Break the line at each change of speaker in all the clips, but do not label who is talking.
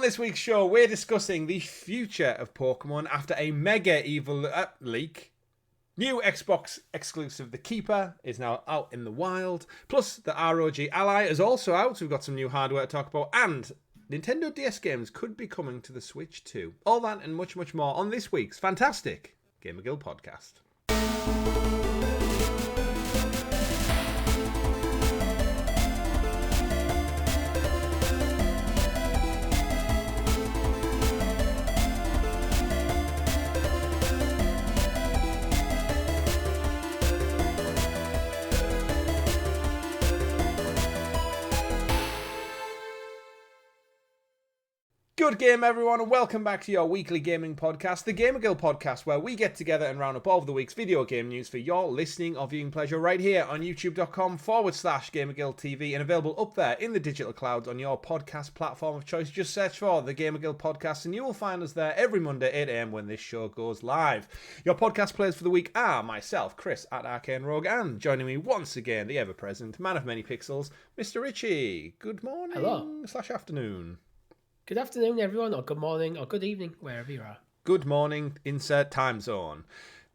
On this week's show, we're discussing the future of Pokemon after a mega evil leak. New Xbox exclusive The Keeper is now out in the wild. Plus, the ROG Ally is also out, so we've got some new hardware to talk about. And Nintendo DS games could be coming to the Switch too. All that and much, much more on this week's fantastic GamerGuild Podcast. Good game, everyone, and welcome back to your weekly gaming podcast, the GamerGuild Podcast, where we get together and round up all of the week's video game news for your listening or viewing pleasure right here on youtube.com/GamerGuildTV and available up there in the digital clouds on your podcast platform of choice. Just search for the GamerGuild Podcast and you will find us there every Monday, 8 a.m. when this show goes live. Your podcast players for the week are myself, Chris at Arcane Rogue, and joining me once again, the ever-present man of many pixels, Mr. Richie. Good morning.
Hello.
/ afternoon.
Good afternoon, everyone, or good morning, or good evening, wherever you are.
Good morning, insert time zone.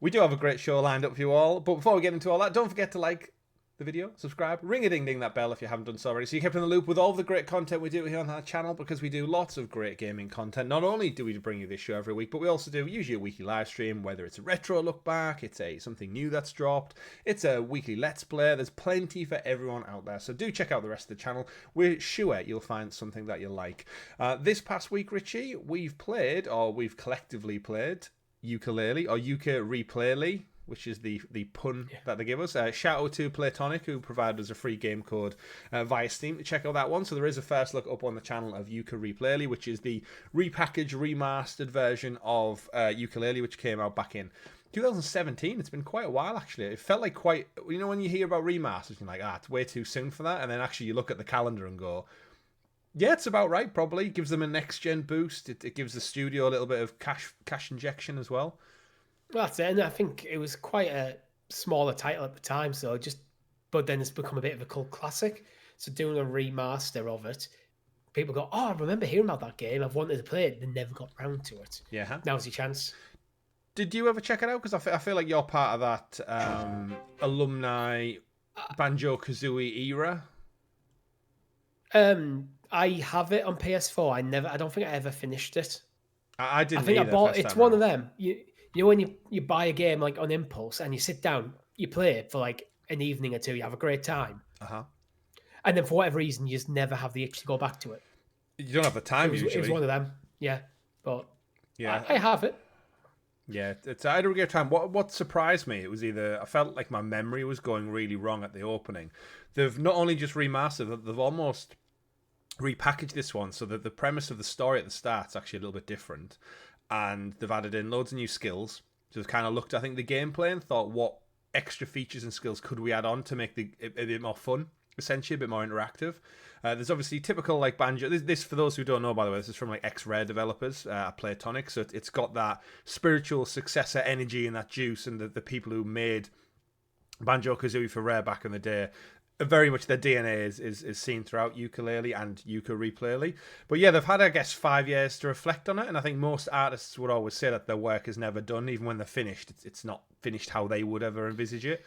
We do have a great show lined up for you all, but before we get into all that, don't forget to like the video, subscribe, ring-a-ding-ding that bell if you haven't done so already, so you're kept in the loop with all the great content we do here on our channel, because we do lots of great gaming content. Not only do we bring you this show every week, but we also do usually a weekly live stream, whether it's a retro look back, it's something new that's dropped, it's a weekly let's play. There's plenty for everyone out there, so do check out the rest of the channel. We're sure you'll find something that you like. This past week, Richie, we've collectively played Yooka-Laylee, or Yooka-Replaylee, which is the pun that they give us. Shout out to Platonic, who provided us a free game code via Steam to check out that one. So there is a first look up on the channel of Yooka-Replaylee, which is the repackaged, remastered version of Yooka-Laylee, which came out back in 2017. It's been quite a while, actually. It felt like quite, you know, when you hear about remasters, you're like, it's way too soon for that. And then actually you look at the calendar and go, yeah, it's about right, probably. It gives them a next-gen boost. It gives the studio a little bit of cash injection as well.
Well, that's it, and I think it was quite a smaller title at the time, but then it's become a bit of a cult classic. So doing a remaster of it, people go, I remember hearing about that game. I've wanted to play it. They never got round to it.
Yeah.
Now's your chance.
Did you ever check it out? Because I feel like you're part of that alumni Banjo-Kazooie era.
I have it on PS4. I don't think I ever finished it.
I didn't.
I think
either
I bought. It's one of them. You know when you buy a game like on impulse and you sit down, you play it for like an evening or two, you have a great time. And then for whatever reason, you just never have the itch to go back to it.
You don't have the time usually.
It was one of them, yeah. But
yeah,
I have it.
Yeah, I had a great time. What surprised me, it was either I felt like my memory was going really wrong at the opening. They've not only just remastered, they've almost repackaged this one so that the premise of the story at the start is actually a little bit different. And they've added in loads of new skills. So they've kind of looked, I think, the gameplay and thought, what extra features and skills could we add on to make it a bit more fun, essentially, a bit more interactive. There's obviously typical, like, Banjo. This, for those who don't know, by the way, this is from, like, X-Rare developers, Platonic. So it's got that spiritual successor energy and that juice, and the people who made Banjo-Kazooie for Rare back in the day, very much their DNA is seen throughout Yooka-Laylee and Yooka-Replaylee. But yeah, they've had, I guess, 5 years to reflect on it, and I think most artists would always say that their work is never done. Even when they're finished, it's not finished how they would ever envisage it.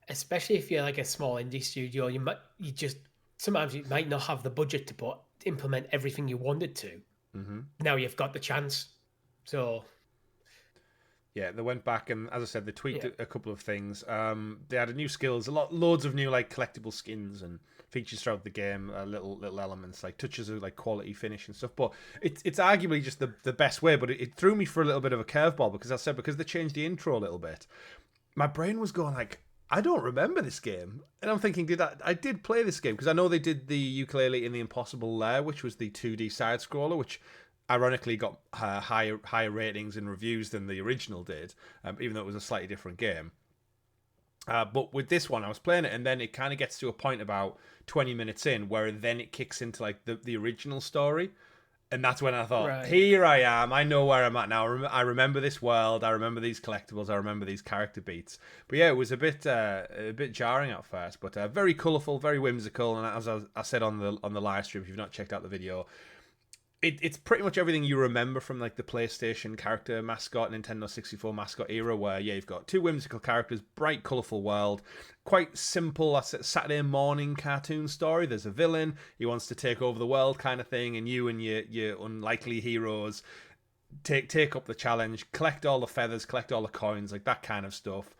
Especially if you're like a small indie studio, sometimes you might not have the budget to implement everything you wanted to.
Mm-hmm.
Now you've got the chance. So
yeah, they went back and, as I said, they tweaked a couple of things. They added new skills, loads of new like collectible skins and features throughout the game. Little elements like touches of like quality finish and stuff. But it's arguably just the best way. But it threw me for a little bit of a curveball because they changed the intro a little bit. My brain was going like, I don't remember this game, and I'm thinking, I did play this game because I know they did the Yooka-Laylee in the Impossible Lair, which was the 2D side scroller, which ironically got higher ratings and reviews than the original did, even though it was a slightly different game. But with this one, I was playing it, and then it kind of gets to a point about 20 minutes in where then it kicks into like the original story. And that's when I thought, Here I am. I know where I'm at now. I remember this world. I remember these collectibles. I remember these character beats. But yeah, it was a bit jarring at first, but very colourful, very whimsical. And as I said on the live stream, if you've not checked out the video, It's pretty much everything you remember from like the PlayStation character mascot, Nintendo 64 mascot era, where you've got two whimsical characters, bright, colourful world, quite simple. That's a Saturday morning cartoon story. There's a villain, he wants to take over the world, kind of thing, and you and your unlikely heroes take up the challenge, collect all the feathers, collect all the coins, like that kind of stuff.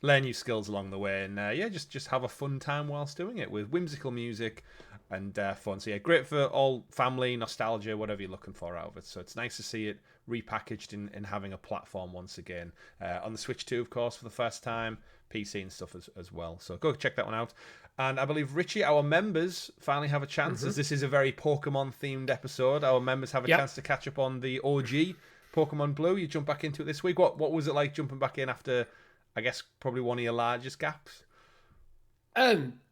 Learn new skills along the way, and just have a fun time whilst doing it with whimsical music and fun. So yeah, great for all family, nostalgia, whatever you're looking for out of it. So it's nice to see it repackaged in having a platform once again. On the Switch 2, of course, for the first time, PC and stuff as well. So go check that one out. And I believe, Richie, our members finally have a chance, as this is a very Pokemon-themed episode. Our members have a chance to catch up on the OG Pokemon Blue. You jump back into it this week. What was it like jumping back in after, I guess, probably one of your largest gaps?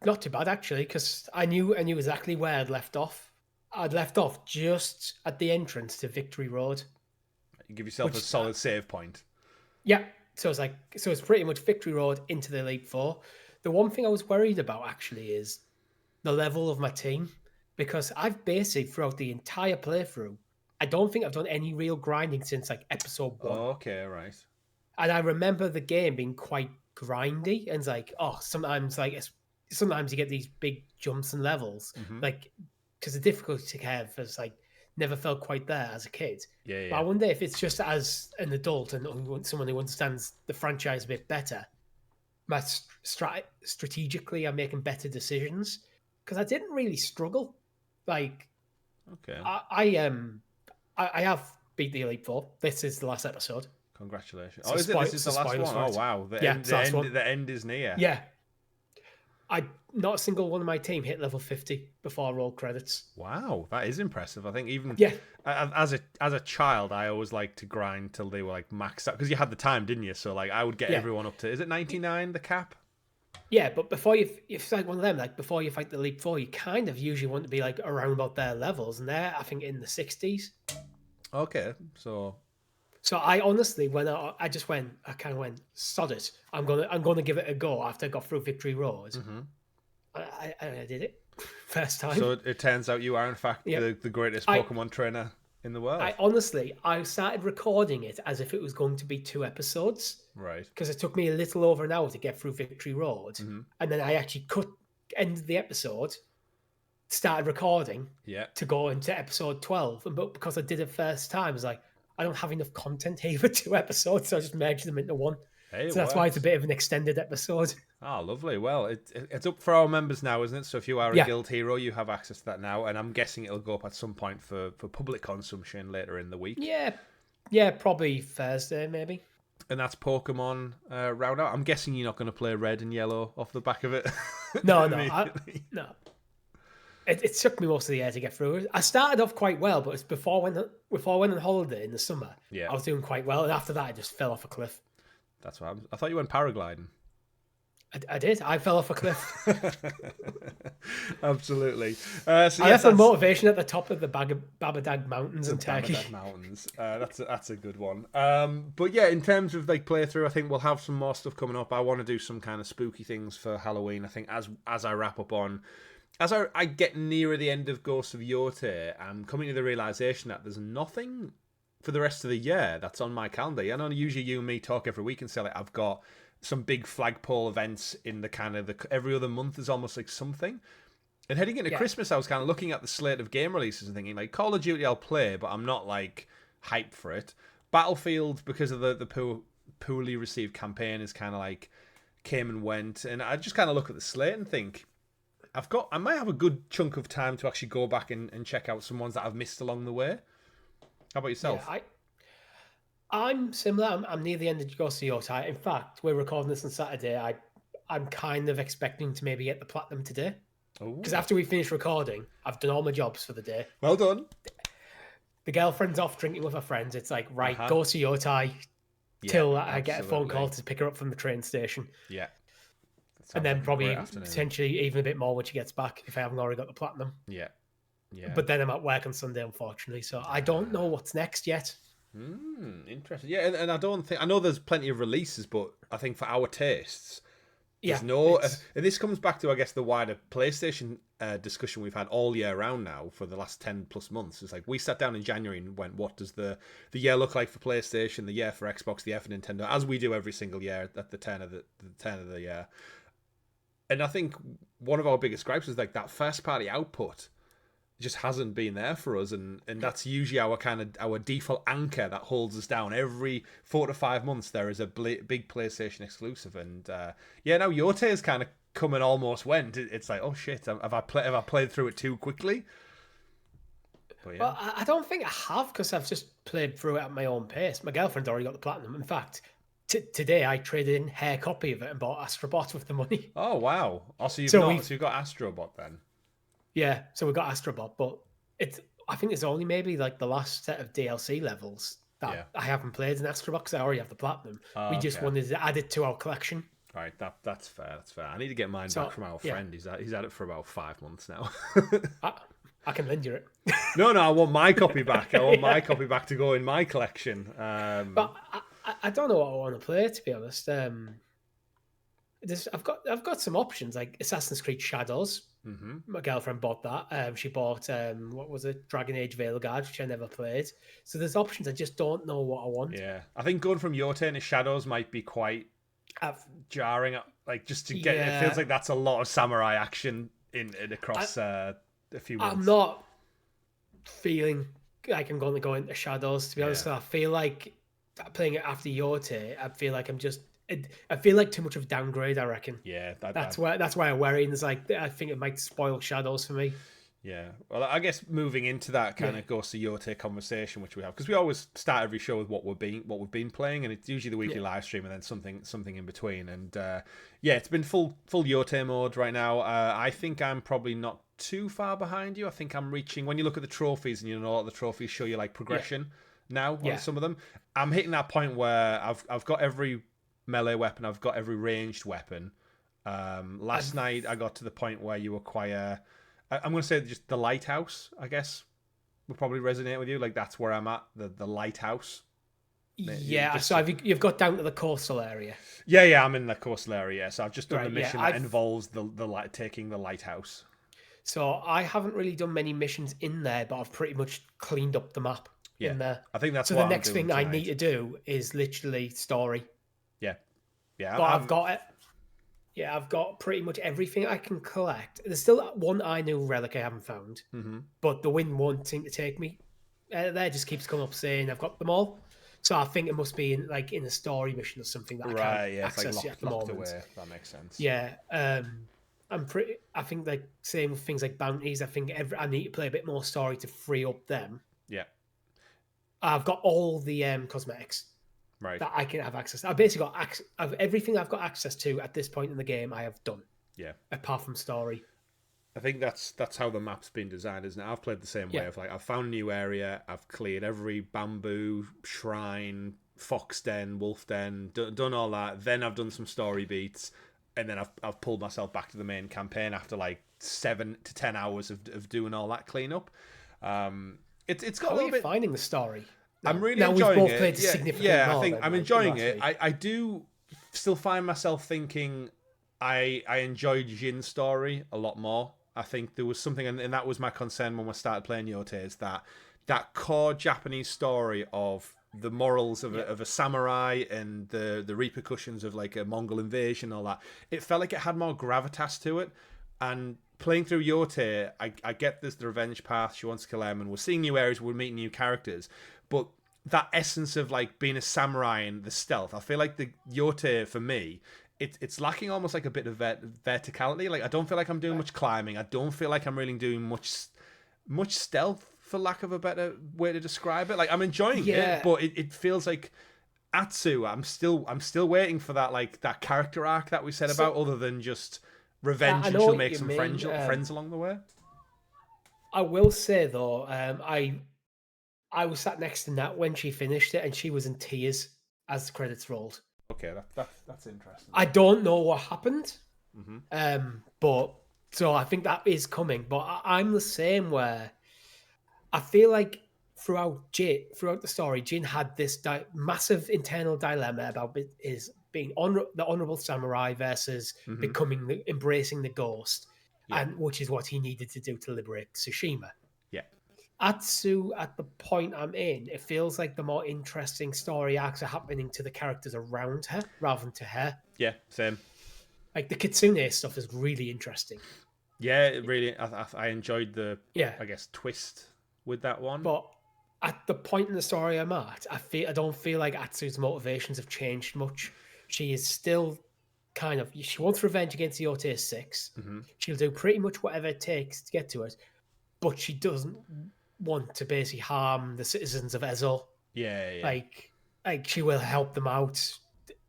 Not too bad actually, because I knew exactly where I'd left off. I'd left off just at the entrance to Victory Road.
You give yourself a solid save point.
Yeah, so it's pretty much Victory Road into the Elite Four. The one thing I was worried about actually is the level of my team, because I've basically throughout the entire playthrough, I don't think I've done any real grinding since like episode 1.
Oh, okay, right.
And I remember the game being quite grindy, and it's like, sometimes you get these big jumps and levels, like because the difficulty curve has like never felt quite there as a kid.
Yeah.
But I wonder if it's just as an adult and someone who understands the franchise a bit better, strategically I'm making better decisions, because I didn't really struggle. Like,
okay,
I have beat the Elite Four. This is the last episode.
Congratulations.
So
this is the last one? Oh, wow. The end is near.
Yeah. Not a single one of my team hit level 50 before I rolled credits.
Wow, that is impressive. I think even as a child, I always liked to grind till they were like maxed out, because you had the time, didn't you? So like I would get everyone up to, is it 99 the cap?
Yeah, but before if like one of them, like before you fight the Elite Four, you kind of usually want to be like around about their levels, and they're I think in the 60s.
Okay, so
I honestly, when I kind of went, sod it. I'm gonna give it a go after I got through Victory Road. I did it first time.
So it turns out you are in fact the greatest Pokemon trainer in the world.
I started recording it as if it was going to be 2 episodes.
Right.
Because it took me a little over an hour to get through Victory Road, and then I actually ended the episode, started recording, to go into episode 12, but because I did it first time, I was like, I don't have enough content here for 2 episodes, so I just merged them into one.
Hey,
so that's why it's a bit of an extended episode.
Oh, lovely. Well, it's up for our members now, isn't it? So if you are a guild hero, you have access to that now, and I'm guessing it'll go up at some point for public consumption later in the week.
Yeah, probably Thursday, maybe.
And that's Pokemon round out. I'm guessing you're not going to play Red and Yellow off the back of it.
No. It took me most of the year to get through it. I started off quite well, but it's before I went on holiday in the summer. I was doing quite well, and after that, I just fell off a cliff.
That's what I thought you went paragliding.
I did. I fell off a cliff.
Absolutely.
I left the motivation at the top of the Babadag Mountains in Turkey.
Babadag Mountains. That's a good one. But yeah, in terms of like playthrough, I think we'll have some more stuff coming up. I want to do some kind of spooky things for Halloween. I think as I wrap up on. As I get nearer the end of Ghosts of Yotei, I'm coming to the realisation that there's nothing for the rest of the year that's on my calendar. I know usually you and me talk every week and say like I've got some big flagpole events in the kind of every other month is almost like something. And heading into Christmas, I was kind of looking at the slate of game releases and thinking like Call of Duty I'll play, but I'm not like hyped for it. Battlefield, because of the poorly received campaign, is kind of like came and went. And I just kind of look at the slate and think, I might have a good chunk of time to actually go back and check out some ones that I've missed along the way. How about yourself?
Yeah, I'm similar. I'm near the end of Ghosts of Yotei. In fact, we're recording this on Saturday. I'm kind of expecting to maybe get the platinum today. Because after we finish recording, I've done all my jobs for the day.
Well done.
The girlfriend's off drinking with her friends. It's like, right, Ghosts of Yotei till I get a phone call to pick her up from the train station.
Yeah.
And then probably potentially even a bit more when she gets back if I haven't already got the platinum.
Yeah.
But then I'm at work on Sunday, unfortunately, so I don't know what's next yet.
Interesting. Yeah, and I know there's plenty of releases, but I think for our tastes, There's no, and this comes back to, I guess, the wider PlayStation discussion we've had all year round now for the last 10 plus months. It's like we sat down in January and went, what does the year look like for PlayStation, the year for Xbox, the year for Nintendo, as we do every single year at the turn of the year. And I think one of our biggest gripes is like that first party output just hasn't been there for us, and that's usually our default anchor that holds us down. Every 4 to 5 months there is a big PlayStation exclusive, and now Yote is kind of come and almost went. It's like, oh shit, have I played through it too quickly?
But yeah. Well, I don't think I have, because I've just played through it at my own pace. My girlfriend already got the platinum. In fact, today I traded in her copy of it and bought Astrobot with the money.
Oh wow! So you've got Astrobot then.
Yeah, so we got Astrobot, but I think it's only maybe like the last set of DLC levels that I haven't played in Astrobot, because I already have the platinum. We just wanted to add it to our collection.
Right, that's fair. That's fair. I need to get mine back from our friend. He's had it for about 5 months now.
I can lend you it.
No, I want my copy back. I want my copy back to go in my collection.
But I don't know what I want to play, to be honest. I've got some options like Assassin's Creed Shadows.
Mm-hmm.
My girlfriend bought that. She bought what was it, Dragon Age Veilguard, which I never played. So there's options. I just don't know what I want.
Yeah, I think going from Yote to Shadows might be quite jarring. Like just to get it feels like that's a lot of samurai action in across a few months.
I'm not feeling like I'm going to go into Shadows, to be honest. So I feel like playing it after Yote, I feel like I feel like too much of a downgrade, I reckon.
Yeah,
that's why I worry. And it's like, I think it might spoil Shadows for me.
Yeah, well, I guess moving into that kind of Ghost of Yote conversation, which we have, because we always start every show with what we've been playing, and it's usually the weekly live stream and then something in between. And it's been full Yote mode right now. I think I'm probably not too far behind you. I think I'm reaching, when you look at the trophies, and a lot of the trophies show you like progression now on some of them. I'm hitting that point where I've got every melee weapon, I've got every ranged weapon. Last night I got to the point where you acquire, I'm going to say just the lighthouse, I guess would probably resonate with you. Like that's where I'm at, the lighthouse.
Yeah, so you've got down to the coastal area.
Yeah, I'm in the coastal area. So I've just done the mission that involves the taking the lighthouse.
So I haven't really done many missions in there, but I've pretty much cleaned up the map in there.
I think that's
so. The next thing I need to do is literally story.
Yeah,
but I've got it. Yeah, I've got pretty much everything I can collect. There's still one Inu relic I haven't found, but the wind won't seem to take me. There just keeps coming up saying I've got them all. So I think it must be in a story mission or something that I can't access at the moment.
Away. That makes sense.
Yeah, I think like same with things like bounties. I think I need to play a bit more story to free up them.
Yeah,
I've got all the cosmetics.
Right.
That I can have access to. I've basically got access of everything I've got access to at this point in the game. I have done.
Yeah.
Apart from story.
I think that's how the map's been designed, isn't it? I've played the same way. Of like, I've found a new area. I've cleared every bamboo, shrine, fox den, wolf den, done all that. Then I've done some story beats, and then I've pulled myself back to the main campaign after like 7 to 10 hours of doing all that cleanup. It's got a little bit
finding the story.
I'm really enjoying
we've both played significantly more.
I think I'm enjoying it. I do still find myself thinking I enjoyed Jin's story a lot more. I think there was something, and that was my concern when we started playing Yote, is that core Japanese story of the morals of a samurai and the repercussions of like a Mongol invasion, all that. It felt like it had more gravitas to it. And playing through Yote, I get this, the revenge path, she wants to kill him, and we're seeing new areas, we're meeting new characters. But that essence of like being a samurai and the stealth, I feel like the Yote for me, it's lacking almost like a bit of verticality. Like I don't feel like I'm doing much climbing. I don't feel like I'm really doing much stealth, for lack of a better way to describe it. Like I'm enjoying it, but it feels like Atsu. I'm still waiting for that, like that character arc that we said about, other than just revenge and she'll make some friends along the way.
I will say though, I was sat next to Nat when she finished it, and she was in tears as the credits rolled.
Okay, that's interesting.
I don't know what happened,
Mm-hmm.
but so I think that is coming. But I'm the same, where I feel like throughout the story, Jin had this massive internal dilemma about being the honorable samurai versus embracing the ghost,
Yeah.
and which is what he needed to do to liberate Tsushima.
Yeah.
Atsu, at the point I'm in, it feels like the more interesting story arcs are happening to the characters around her rather than to her.
Yeah, same.
Like the Kitsune stuff is really interesting.
Yeah, it really. I enjoyed the,
Yeah.
I guess, twist with that one.
But at the point in the story I'm at, I don't feel like Atsu's motivations have changed much. She is still kind of, she wants revenge against the OT 6. She'll do pretty much whatever it takes to get to it, but she doesn't want to basically harm the citizens of Ezo.
Yeah.
Like she will help them out,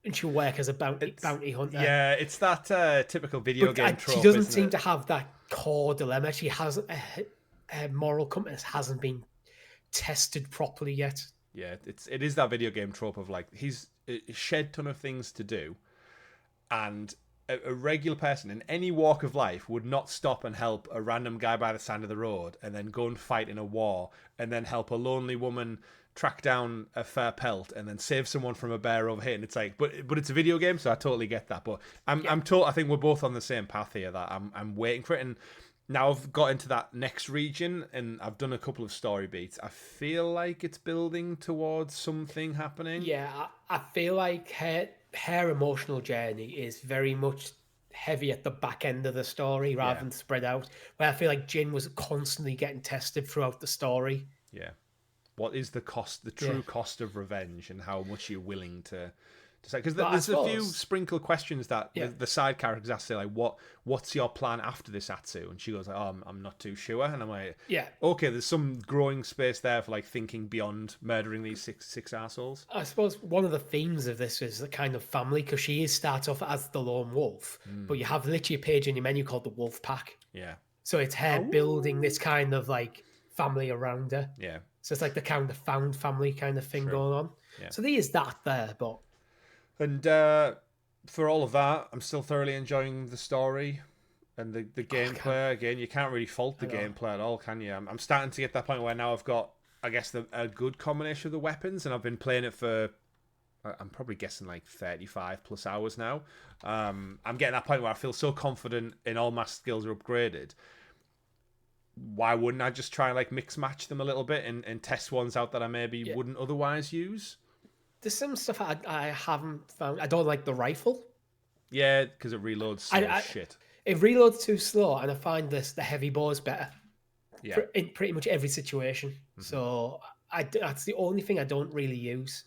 and she'll work as a bounty hunter.
Yeah, it's that typical video game trope.
She doesn't seem to have that core dilemma. She hasn't. Her moral compass hasn't been tested properly yet.
Yeah, it is that video game trope of like he's a shed ton of things to do, and a regular person in any walk of life would not stop and help a random guy by the side of the road and then go and fight in a war and then help a lonely woman track down a fur pelt and then save someone from a bear over here. And it's like, but it's a video game, so I totally get that. But I think we're both on the same path here. That I'm waiting for it, and now I've got into that next region and I've done a couple of story beats. I feel like it's building towards something happening.
Yeah, I feel like her emotional journey is very much heavy at the back end of the story rather than spread out. Where I feel like Jin was constantly getting tested throughout the story.
Yeah. What is the cost, the true cost of revenge, and how much you're willing to say? Because there's a few sprinkle questions that the side characters ask, like, what's your plan after this, Atsu? And she goes like, oh, I'm not too sure. And I'm like, okay, there's some growing space there for like thinking beyond murdering these six assholes.
I suppose one of the themes of this is the kind of family, because she starts off as the lone wolf, but you have literally a page in your menu called the Wolf Pack.
Yeah.
So it's her building this kind of like family around her.
Yeah.
So it's like the kind of found family kind of thing going on. Yeah. So there is that there, but...
And for all of that, I'm still thoroughly enjoying the story and the gameplay. Again, you can't really fault the gameplay at all, can you? I'm starting to get that point where now I've got, I guess, a good combination of the weapons, and I've been playing it for, I'm probably guessing like 35 plus hours now. I'm getting that point where I feel so confident in all my skills are upgraded. Why wouldn't I just try and like mix match them a little bit and test ones out that I maybe wouldn't otherwise use? There's
some stuff I haven't found. I don't like the rifle.
Yeah, because it reloads so shit.
It reloads too slow, and I find the heavy bows better. Yeah. In pretty much every situation. So that's the only thing I don't really use.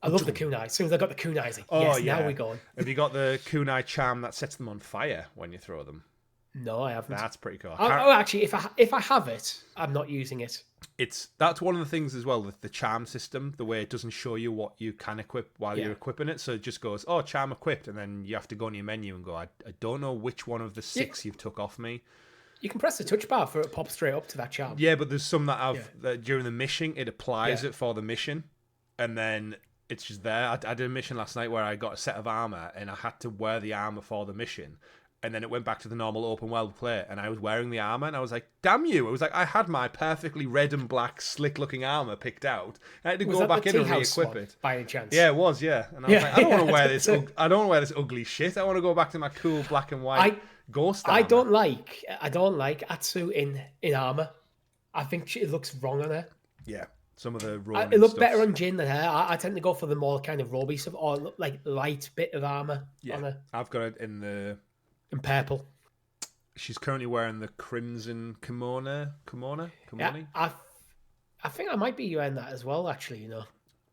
I love the kunai. As soon as I got the kunai, I was like, now we're going.
Have you got the kunai charm that sets them on fire when you throw them?
No, I haven't.
That's pretty cool.
Actually, if I have it, I'm not using it.
That's one of the things as well with the charm system, the way it doesn't show you what you can equip while you're equipping it. So it just goes, oh, charm equipped, and then you have to go on your menu and go, I don't know which one of the 6 you've took off me.
You can press the touch bar for it to pop straight up to that charm.
Yeah, but there's some that during the mission, it applies it for the mission, and then it's just there. I did a mission last night where I got a set of armor, and I had to wear the armor for the mission. And then it went back to the normal open world play, and I was wearing the armor, and I was like, damn you. I was like, I had my perfectly red and black slick-looking armor picked out. I had to go back in and re-equip it.
By any chance?
Yeah, it was, yeah. And I was like, I don't want to wear this. I don't want to wear this ugly shit. I want to go back to my cool black and white ghost armor.
I don't like Atsu in armor. I think it looks wrong on her.
Yeah. Some of the Ronin
it looked better on Jin than her. I tend to go for the more kind of roby stuff, or like light bit of armor on her.
I've got it in the...
In purple.
She's currently wearing the crimson kimono.
Yeah, I think I might be wearing that as well, actually, you know.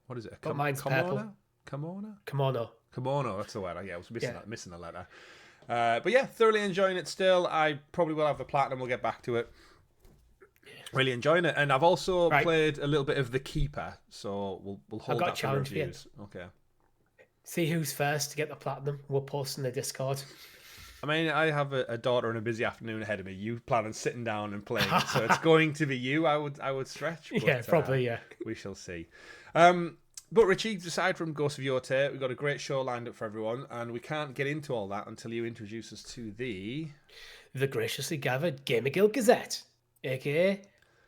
What is it?
But mine's purple.
Kimono, that's the word. Yeah, I was missing the letter. But yeah, thoroughly enjoying it still. I probably will have the platinum. We'll get back to it. Really enjoying it. And I've also played a little bit of The Keeper, so we'll hold that for reviews. Okay.
See who's first to get the platinum. We'll post in the Discord.
I mean, I have a daughter and a busy afternoon ahead of me. You plan on sitting down and playing, so it's going to be you. I would stretch. But,
probably.
We shall see. But Richie, aside from Ghost of Yotei, we've got a great show lined up for everyone, and we can't get into all that until you introduce us to the
graciously gathered GamerGuild Gazette, aka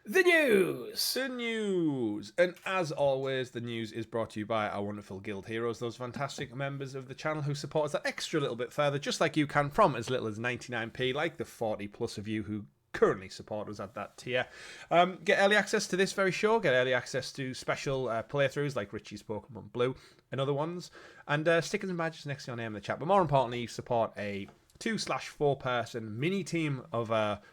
The news.
The news. And as always, the news is brought to you by our wonderful guild heroes, those fantastic members of the channel who support us that extra little bit further, just like you can, from as little as 99p, like the 40 plus of you who currently support us at that tier. Get early access to this very show, get early access to special playthroughs like Richie's Pokemon Blue and other ones, and stickers and badges next to your name in the chat. But more importantly, you support a 2/4 person mini team of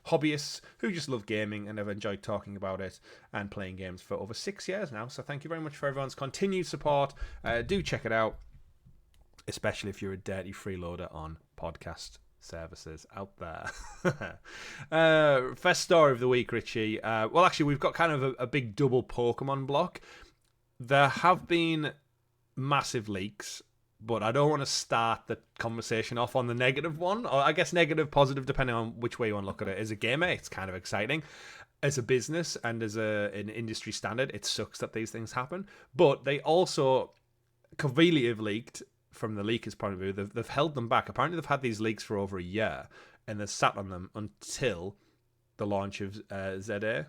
hobbyists who just love gaming and have enjoyed talking about it and playing games for over 6 years now. So thank you very much for everyone's continued support. Do check it out, especially if you're a dirty freeloader on podcast services out there. First story of the week, Richie. Well, actually, we've got kind of a big double Pokemon block. There have been massive leaks, but I don't want to start the conversation off on the negative one, or I guess negative, positive, depending on which way you want to look at it. As a gamer, it's kind of exciting. As a business and as an industry standard, it sucks that these things happen. But they also conveniently have leaked from the leakers' point of view. They've held them back. Apparently, they've had these leaks for over a year, and they've sat on them until the launch of Z-A,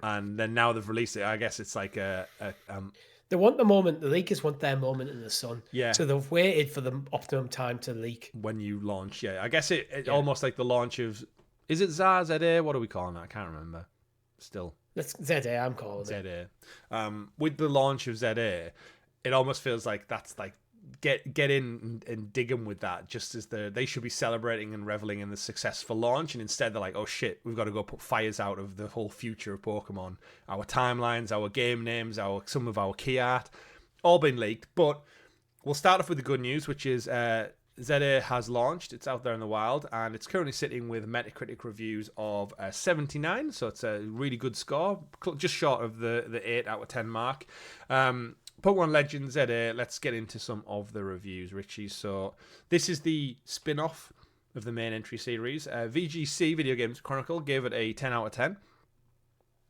and then now they've released it. I guess it's like
They want the moment. The leakers want their moment in the sun.
Yeah.
So they've waited for the optimum time to leak.
When you launch, yeah. I guess it almost like the launch of... Is it Z-A? What are we calling that? I can't remember. Still.
That's Z-A, I'm calling
Z-A. With the launch of Z-A, it almost feels like that's like... Get in and dig them with that, just as they should be celebrating and reveling in the successful launch, and instead they're like, oh shit, we've got to go put fires out of the whole future of Pokemon. Our timelines, our game names, some of our key art, all been leaked. But we'll start off with the good news, which is Z-A has launched. It's out there in the wild, and it's currently sitting with Metacritic reviews of 79, so it's a really good score, just short of the 8 out of 10 mark. Pokemon Legends Z-A, let's get into some of the reviews, Richie. So this is the spin-off of the main entry series. VGC, Video Games Chronicle, gave it a 10 out of 10.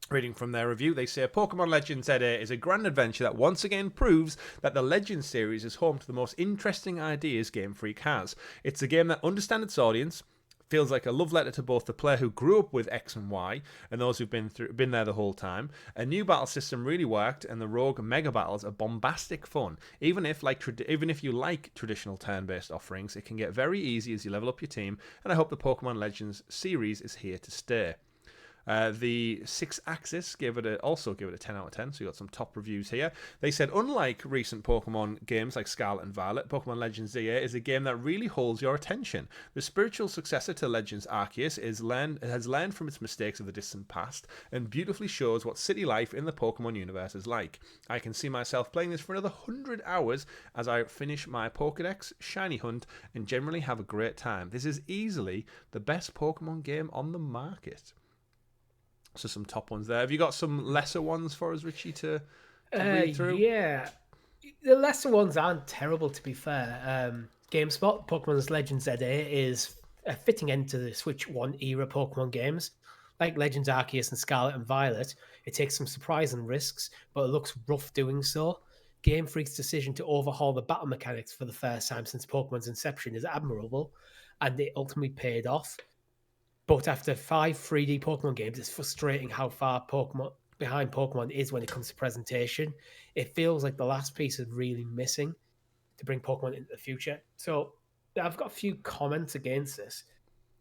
Reading from their review, they say Pokemon Legends Z-A is a grand adventure that once again proves that the Legends series is home to the most interesting ideas Game Freak has. It's a game that understands its audience, feels like a love letter to both the player who grew up with X and Y and those who've been there the whole time. A new battle system really worked, and the rogue mega battles are bombastic fun. Even if you like traditional turn-based offerings, it can get very easy as you level up your team, and I hope the Pokemon Legends series is here to stay. The 6-Axis also gave it a 10 out of 10, so you got some top reviews here. They said, unlike recent Pokemon games like Scarlet and Violet, Pokemon Legends Z-A is a game that really holds your attention. The spiritual successor to Legends Arceus has learned from its mistakes of the distant past and beautifully shows what city life in the Pokemon universe is like. I can see myself playing this for another 100 hours as I finish my Pokédex shiny hunt and generally have a great time. This is easily the best Pokemon game on the market. So some top ones there. Have you got some lesser ones for us, Richie, to read through?
Yeah. The lesser ones aren't terrible, to be fair. GameSpot, Pokemon's Legends Z-A is a fitting end to the Switch 1 era Pokemon games. Like Legends Arceus and Scarlet and Violet, it takes some surprising risks, but it looks rough doing so. Game Freak's decision to overhaul the battle mechanics for the first time since Pokemon's inception is admirable, and it ultimately paid off. But after 5 3D Pokemon games, it's frustrating how far behind Pokemon is when it comes to presentation. It feels like the last piece is really missing to bring Pokemon into the future. So I've got a few comments against this.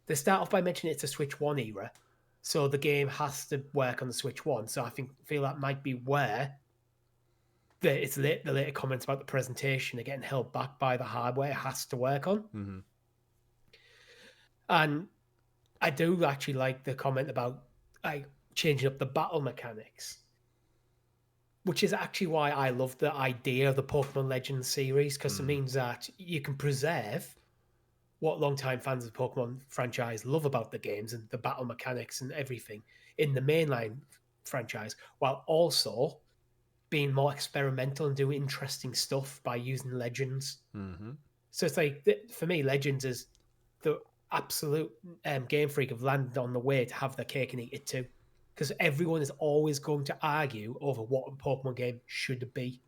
They start off by mentioning it's a Switch 1 era, so the game has to work on the Switch 1. So I feel that might be where the later comments about the presentation are getting held back by the hardware it has to work on.
Mm-hmm.
And I do actually like the comment about changing up the battle mechanics, which is actually why I love the idea of the Pokemon Legends series, because it means that you can preserve what longtime fans of the Pokemon franchise love about the games and the battle mechanics and everything in the mainline franchise, while also being more experimental and doing interesting stuff by using Legends.
Mm-hmm.
So it's like, for me, Legends is the absolute Game Freak have landed on the way to have their cake and eat it too, because everyone is always going to argue over what a Pokemon game should be.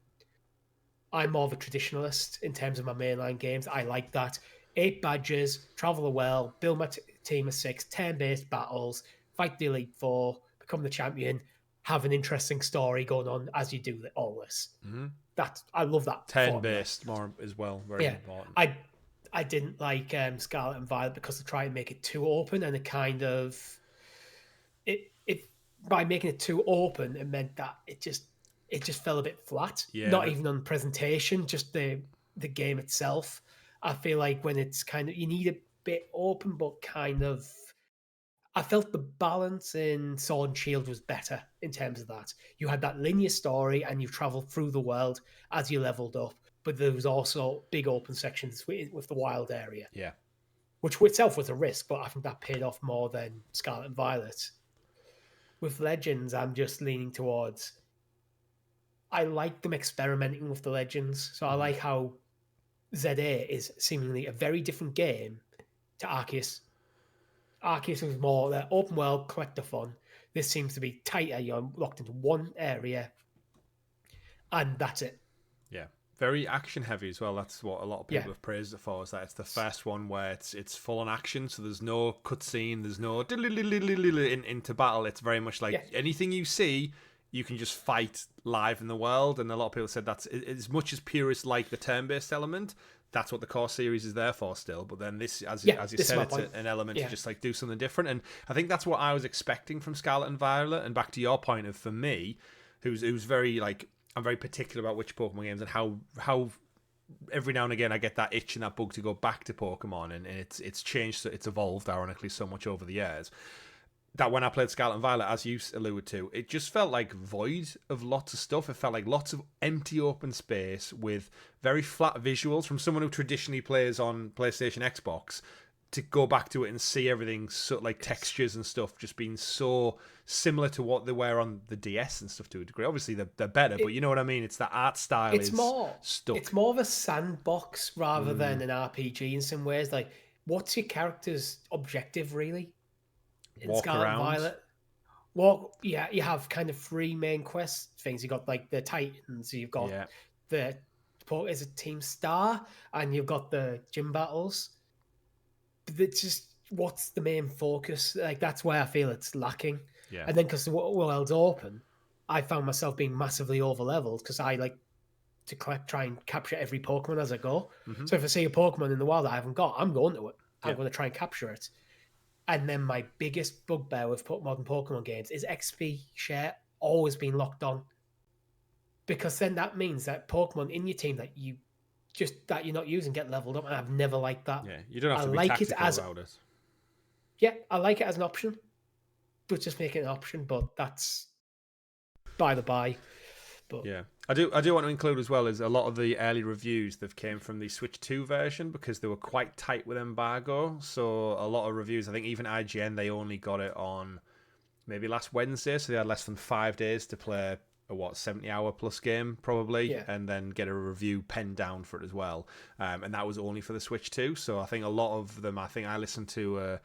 I'm more of a traditionalist in terms of my mainline games. I like that 8 badges, travel the world, build my team of 6, turn-based battles, fight the Elite Four, become the champion, have an interesting story going on as you do all this. I love that.
Turn-based more as well, very important.
I didn't like Scarlet and Violet because they tried to make it too open, and it kind of it by making it too open, it meant that it just fell a bit flat. Not even on presentation, just the game itself. I feel like when it's kind of, you need a bit open, but kind of, I felt the balance in Sword and Shield was better in terms of that. You had that linear story and you traveled through the world as you leveled up, but there was also big open sections with the wild area.
Yeah.
Which itself was a risk, but I think that paid off more than Scarlet and Violet. With Legends, I'm just leaning towards, I like them experimenting with the Legends. So I like how Z-A is seemingly a very different game to Arceus. Arceus was more the open world collector fun. This seems to be tighter. You're locked into one area, and that's it.
Yeah, very action heavy as well. That's what a lot of people have praised it for. Is that it's the first one where it's full on action. So there's no cutscene. There's no into battle. It's very much like anything you see, you can just fight live in the world. And a lot of people said that's as much as pure as like the turn-based element. That's what the core series is there for still. But then this, as you said, it's an element to just like do something different. And I think that's what I was expecting from Scarlet and Violet. And back to your point of, for me, who's very like, I'm very particular about which Pokemon games and how every now and again I get that itch and that bug to go back to Pokemon. And it's changed, it's evolved ironically so much over the years. That when I played Scarlet and Violet, as you alluded to, it just felt like void of lots of stuff. It felt like lots of empty open space with very flat visuals from someone who traditionally plays on PlayStation, Xbox, to go back to it and see everything so like textures and stuff just being so similar to what they were on the DS and stuff to a degree. Obviously they're better, but you know what I mean? It's that art style is stuck.
It's more of a sandbox rather than an RPG in some ways. Like, what's your character's objective really? In Scarlet and Violet. Well, yeah, you have kind of three main quest things. You've got like the Titans, you've got the is it Team Star, and you've got the gym battles. It's just, what's the main focus? Like, that's why I feel it's lacking. Yeah. And then because the world's open, I found myself being massively over leveled because I like to try and capture every Pokemon as I go. So if I see a Pokemon in the wild that I haven't got, I'm going to it. I'm going to try and capture it. And then my biggest bugbear with modern Pokemon games is XP share always being locked on. Because then that means that Pokemon in your team that you're not using get leveled up, and I've never liked that.
Yeah, you don't have to be tactical about it.
Yeah, I like it as an option, but just make it an option. But that's by the by. But
yeah, I do want to include as well is a lot of the early reviews that came from the Switch 2 version because they were quite tight with embargo. So a lot of reviews, I think even IGN, they only got it on maybe last Wednesday, so they had less than 5 days to play a 70-hour plus game probably, and then get a review penned down for it as well. And that was only for the Switch 2. So I think a lot of them, I think I listened to a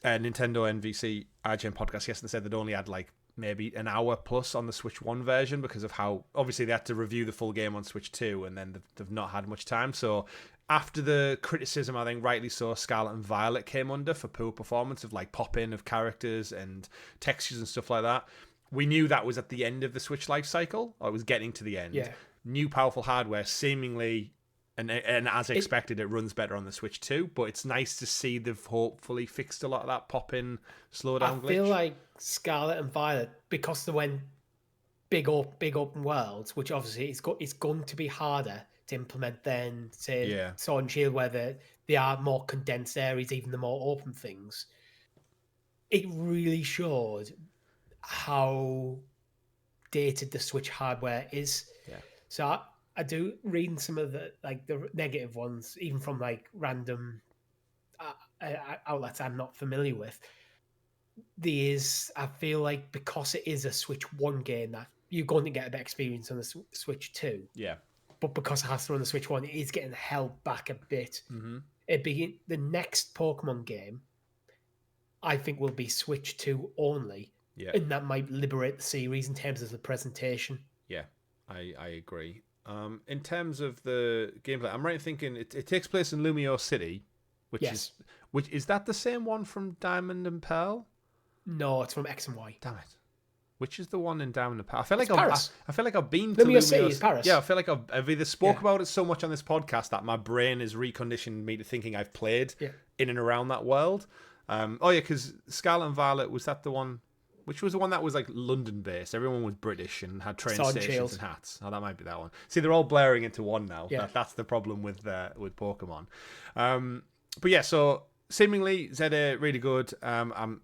Nintendo NVC IGN podcast yesterday, said they'd only had like maybe an hour plus on the Switch 1 version because of how obviously they had to review the full game on Switch 2 and then they've not had much time. So after the criticism, I think rightly so, Scarlet and Violet came under for poor performance of like pop-in of characters and textures and stuff like that, we knew that was at the end of the Switch life cycle, or it was getting to the end. Yeah. New powerful hardware seemingly, and as expected, it runs better on the Switch 2, but it's nice to see they've hopefully fixed a lot of that pop-in slowdown glitch.
I feel like Scarlet and Violet, because they went big open worlds, which obviously it's going to be harder to implement than, say, Sword and Shield, where they are more condensed areas, even the more open things. It really showed how dated the Switch hardware is. Yeah. So I do reading some of the negative ones, even from like random outlets I'm not familiar with. I feel like because it is a Switch 1 game that you're going to get a better experience on the Switch 2.
Yeah.
But because it has to run the Switch 1, it is getting held back a bit. Mm-hmm. The next Pokemon game, I think, will be Switch 2 only. Yeah. And that might liberate the series in terms of the presentation.
Yeah, I agree. In terms of the gameplay, I'm right in thinking it takes place in Lumio City, which is that the same one from Diamond and Pearl?
No, it's from X and Y.
Damn it. Which is the one in down in Paris? I feel like I feel like I've been to
Lumiere City is Paris.
Yeah, I feel like I've either spoke about it so much on this podcast that my brain has reconditioned me to thinking I've played in and around that world. Because Scarlet and Violet, was that the one? Which was the one that was like London based? Everyone was British and had train stations and hats. Oh, that might be that one. See, they're all blaring into one now. Yeah. That's the problem with Pokemon. But yeah, so seemingly Z-A really good. I'm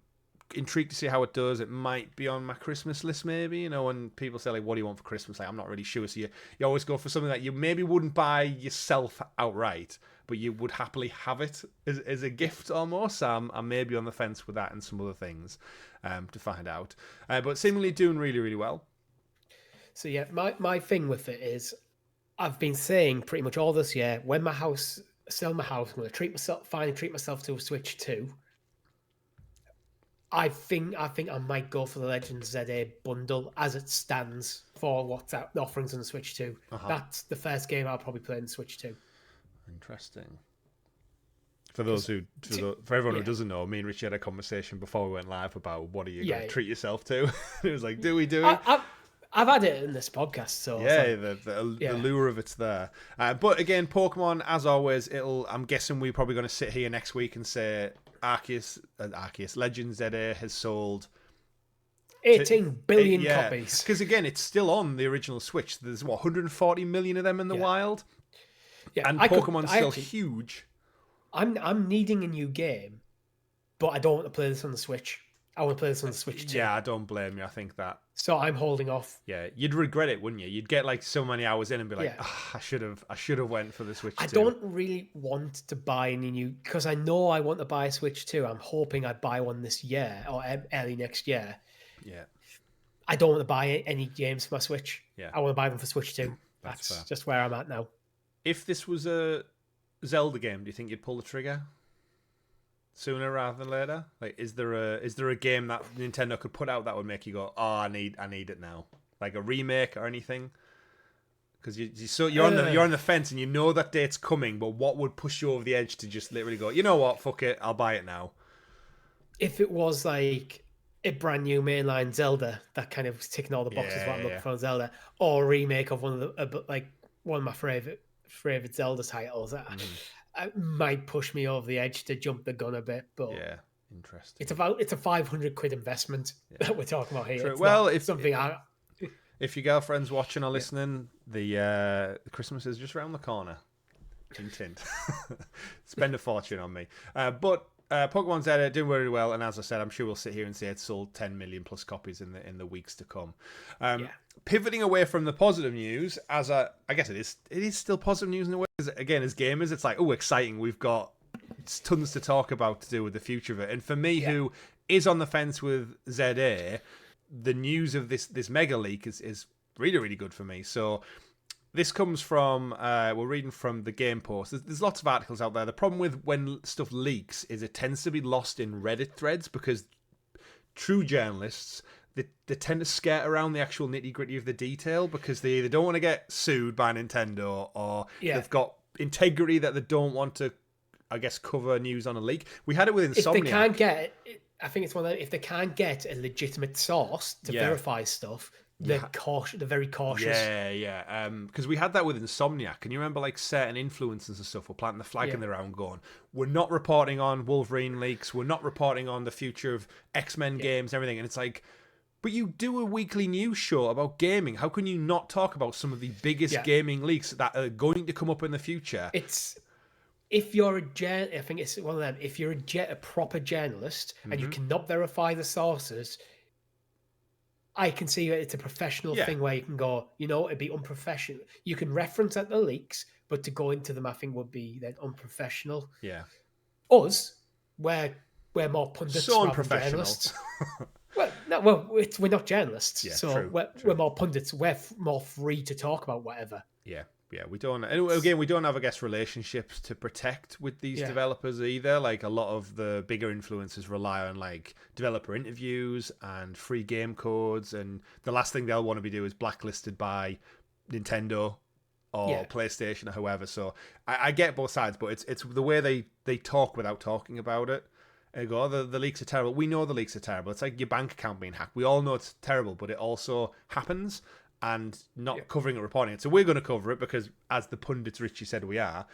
intrigued to see how it does. It might be on my Christmas list, maybe. You know, when people say like, "What do you want for Christmas?" Like, I'm not really sure. So you always go for something that you maybe wouldn't buy yourself outright, but you would happily have it as a gift almost. I'm maybe on the fence with that and some other things to find out. But seemingly doing really, really well.
So yeah, my thing with it is, I've been saying pretty much all this year, when sell my house, I'm going to finally treat myself to a Switch 2. I think I might go for the Legends Z-A bundle as it stands for what's out the offerings on the Switch 2. That's the first game I'll probably play in the Switch 2.
Interesting. For everyone who doesn't know, me and Richie had a conversation before we went live about what are you going to treat yourself to. It was like, do we do it?
I've had it in this podcast, so
the lure of it's there. But again, Pokemon, as always, I'm guessing we're probably going to sit here next week and say Legends Z-A has sold
18 billion copies.
Because again, it's still on the original Switch. There's 140 million of them in the wild. Yeah, and Pokemon's still huge.
I'm needing a new game, but I don't want to play this on the Switch. I want to play this on the Switch too.
Yeah, I don't blame you. I think that.
So I'm holding off.
Yeah, you'd regret it, wouldn't you? You'd get like so many hours in and be like, I should have went for the Switch 2.
I don't really want to buy any new, because I know I want to buy a Switch 2. I'm hoping I buy one this year or early next year.
Yeah.
I don't want to buy any games for my Switch.
Yeah.
I want to buy them for Switch 2. That's just where I'm at now.
If this was a Zelda game, do you think you'd pull the trigger sooner rather than later? Like, is there a game that Nintendo could put out that would make you go, "Oh, I need it now"? Like a remake or anything? Because you're on the fence and you know that date's coming, but what would push you over the edge to just literally go, you know what, fuck it, I'll buy it now?
If it was like a brand new mainline Zelda that kind of was ticking all the boxes what I'm looking for in Zelda, or a remake of one of my favorite Zelda titles, it might push me over the edge to jump the gun a bit. But
yeah, interesting.
It's a 500 quid investment that we're talking about here.
If your girlfriend's watching or listening, the Christmas is just around the corner. Hint, hint. Spend a fortune on me. But Pokemon Z doing really well, and as I said, I'm sure we'll sit here and say it's sold 10 million plus copies in the weeks to come. Pivoting away from the positive news, as I guess it is still positive news in a way. Again, as gamers, it's like, oh, exciting! We've got tons to talk about to do with the future of it. And for me, who is on the fence with Z-A, the news of this mega leak is really, really good for me. So this comes from, we're reading from the Game Post. There's lots of articles out there. The problem with when stuff leaks is it tends to be lost in Reddit threads, because true journalists, they tend to skirt around the actual nitty-gritty of the detail, because they either don't want to get sued by Nintendo, or they've got integrity that they don't want to, I guess, cover news on a leak. We had it with Insomniac.
If they can't get, I think it's one of if they can't get a legitimate source to verify stuff, they're very cautious.
Yeah. Because we had that with Insomniac. Can you remember, like, certain influencers and stuff were planting the flag in the round, going, "We're not reporting on Wolverine leaks. We're not reporting on the future of X-Men games, and everything." And it's like, but you do a weekly news show about gaming. How can you not talk about some of the biggest gaming leaks that are going to come up in the future?
If you're I think it's one of them. If you're a proper journalist and you cannot verify the sources, I can see it's a professional thing where you can go, it'd be unprofessional. You can reference at the leaks, but to go into them, I think would be then unprofessional.
Yeah.
Us, we're more pundits,
so
rather
unprofessional.
than journalists. We're not journalists,
true.
We're more pundits. We're more free to talk about whatever.
Yeah, we don't. And again, we don't have, I guess, relationships to protect with these developers either. Like, a lot of the bigger influencers rely on like developer interviews and free game codes, and the last thing they'll want to be doing is blacklisted by Nintendo or PlayStation or whoever. So I get both sides, but it's the way they talk without talking about it. There you go. The leaks are terrible. We know the leaks are terrible. It's like your bank account being hacked. We all know it's terrible, but it also happens, and not covering it, reporting it. So we're going to cover it because, as the pundits Richie said, we are.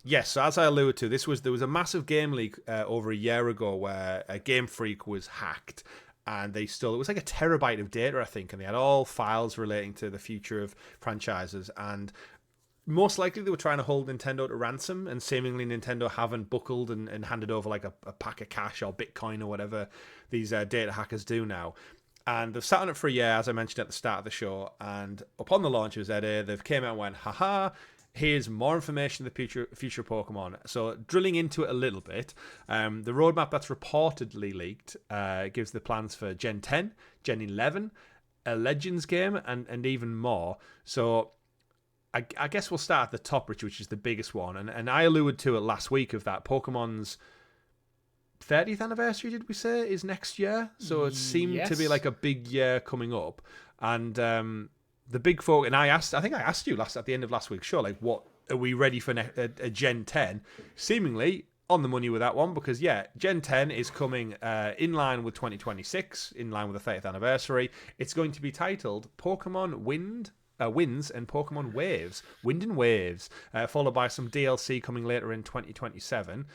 Yes, so as I alluded to, there was a massive game leak over a year ago where Game Freak was hacked, and it was like a terabyte of data, I think, and they had all files relating to the future of franchises, and most likely they were trying to hold Nintendo to ransom, and seemingly Nintendo haven't buckled and handed over like a pack of cash or Bitcoin or whatever these data hackers do now. And they've sat on it for a year, as I mentioned at the start of the show. And upon the launch of Z-A, they've came out and went, haha, here's more information of the future of Pokemon. So drilling into it a little bit, the roadmap that's reportedly leaked gives the plans for Gen 10, Gen 11, a Legends game, and even more. So I guess we'll start at the top, Rich, which is the biggest one. And I alluded to it last week of that Pokemon's 30th anniversary, did we say, is next year? So it seemed to be like a big year coming up. And the big folk, and I think I asked you at the end of last week's show, like, what are we ready for a Gen 10? Seemingly on the money with that one, because Gen 10 is coming in line with 2026, in line with the 30th anniversary. It's going to be titled Pokemon Winds and Pokemon Waves, Wind and Waves, followed by some DLC coming later in 2027.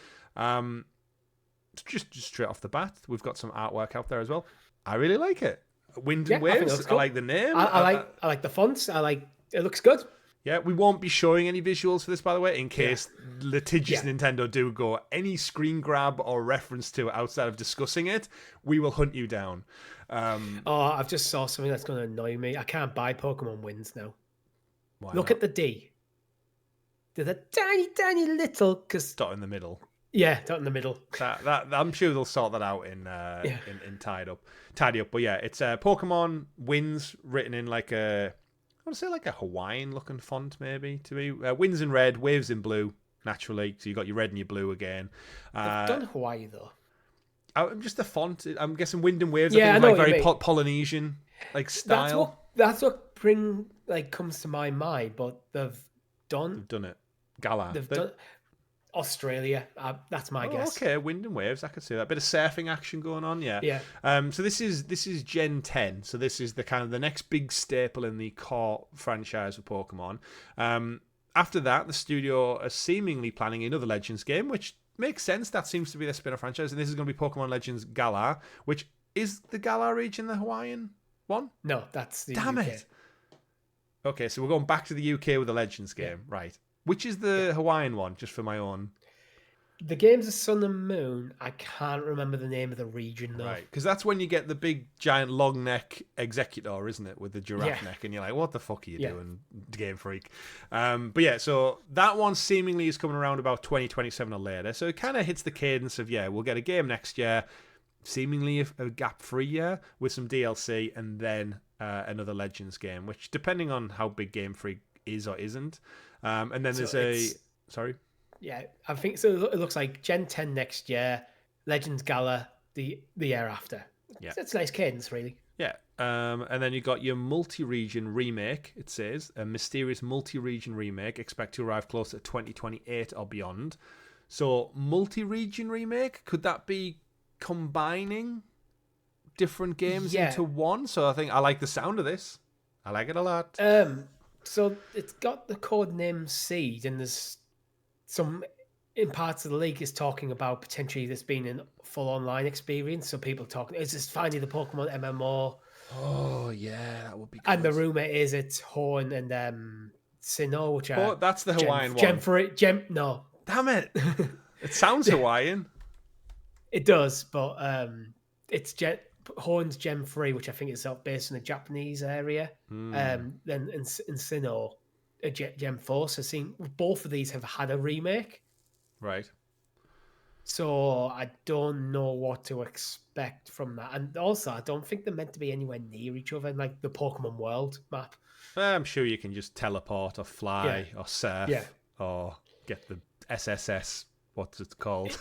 Just straight off the bat, we've got some artwork out there as well. I really like it. Wind and Waves. I like the name.
I like the fonts. It looks good.
Yeah, we won't be showing any visuals for this, by the way, in case litigious Nintendo do go any screen grab or reference to it outside of discussing it. We will hunt you down.
I've just saw something that's going to annoy me. I can't buy Pokemon Winds now.
Why
Look
not?
at the D. There's a tiny little
dot in the middle.
Yeah, dot in the middle.
That I'm sure they'll sort that out in tidy up. But yeah, it's Pokemon Winds written in like I want to say like a Hawaiian looking font, maybe to me. Winds in red, waves in blue, naturally. So you got your red and your blue again.
They've done Hawaii though.
Just the font. I'm guessing Wind and Waves.
Yeah,
I think, like very Polynesian like style.
That's what comes to my mind. But they've done
it. Galar.
They've done Australia. That's my guess.
Okay, Wind and Waves. I could see that. Bit of surfing action going on. Yeah. So this is Gen 10. So this is the next big staple in the core franchise of Pokemon. After that, the studio are seemingly planning another Legends game, which makes sense. That seems to be their spin-off franchise, and this is going to be Pokemon Legends Galar, which is the Galar region the Hawaiian one?
No, that's the
Damn
UK.
it. Okay, so we're going back to the UK with the Legends game, right? Which is the Hawaiian one, just for my own?
The games of Sun and Moon, I can't remember the name of the region though.
Right, because that's when you get the big, giant, long neck Executor, isn't it? With the giraffe neck, and you're like, what the fuck are you doing, Game Freak? But yeah, so that one seemingly is coming around about 2027 or later. So it kind of hits the cadence of, we'll get a game next year, seemingly a gap-free year, with some DLC, and then another Legends game, which, depending on how big Game Freak is or isn't. And then there's Sorry?
Yeah, I think so. It looks like Gen 10 next year, Legends Gala the year after. Yeah. It's a nice cadence, really.
Yeah. And then you got your multi-region remake, it says. A mysterious multi-region remake, expect to arrive close to 2028 or beyond. So, multi-region remake, could that be combining different games into one? So I think I like the sound of this. I like it a lot.
So it's got the code name Seed, and there's some in parts of the league is talking about potentially this being a full online experience. So people talking, is this finally the Pokemon MMO?
Oh yeah, that would be good.
And the rumor is it's Horn and Sinnoh, which are
that's the Hawaiian one.
No,
damn it! It sounds Hawaiian.
It does, but it's Horn's Gem 3, which I think is based in the Japanese area. Then in Sinnoh, Gem 4. So seeing both of these have had a remake.
Right.
So I don't know what to expect from that. And also, I don't think they're meant to be anywhere near each other in like the Pokemon World map.
I'm sure you can just teleport or fly or surf or get the SSS, what's it called?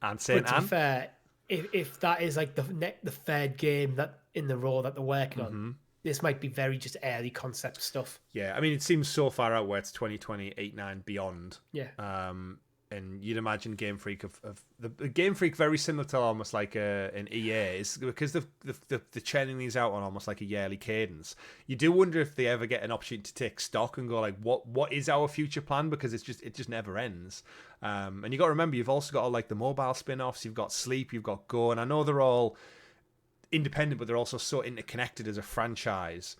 And St.
But to be fair, if that is like the third game that in the row that they're working on, this might be very just early concept stuff.
Yeah, I mean, it seems so far out where it's 2028, 9 beyond.
Yeah.
and you'd imagine Game Freak of the Game Freak very similar to almost like an EA is because they're churning these out on almost like a yearly cadence. You do wonder if they ever get an opportunity to take stock and go like, what is our future plan? Because it just never ends. And you got to remember, you've also got all like the mobile spin-offs. You've got Sleep, you've got Go, and I know they're all independent, but they're also so interconnected as a franchise.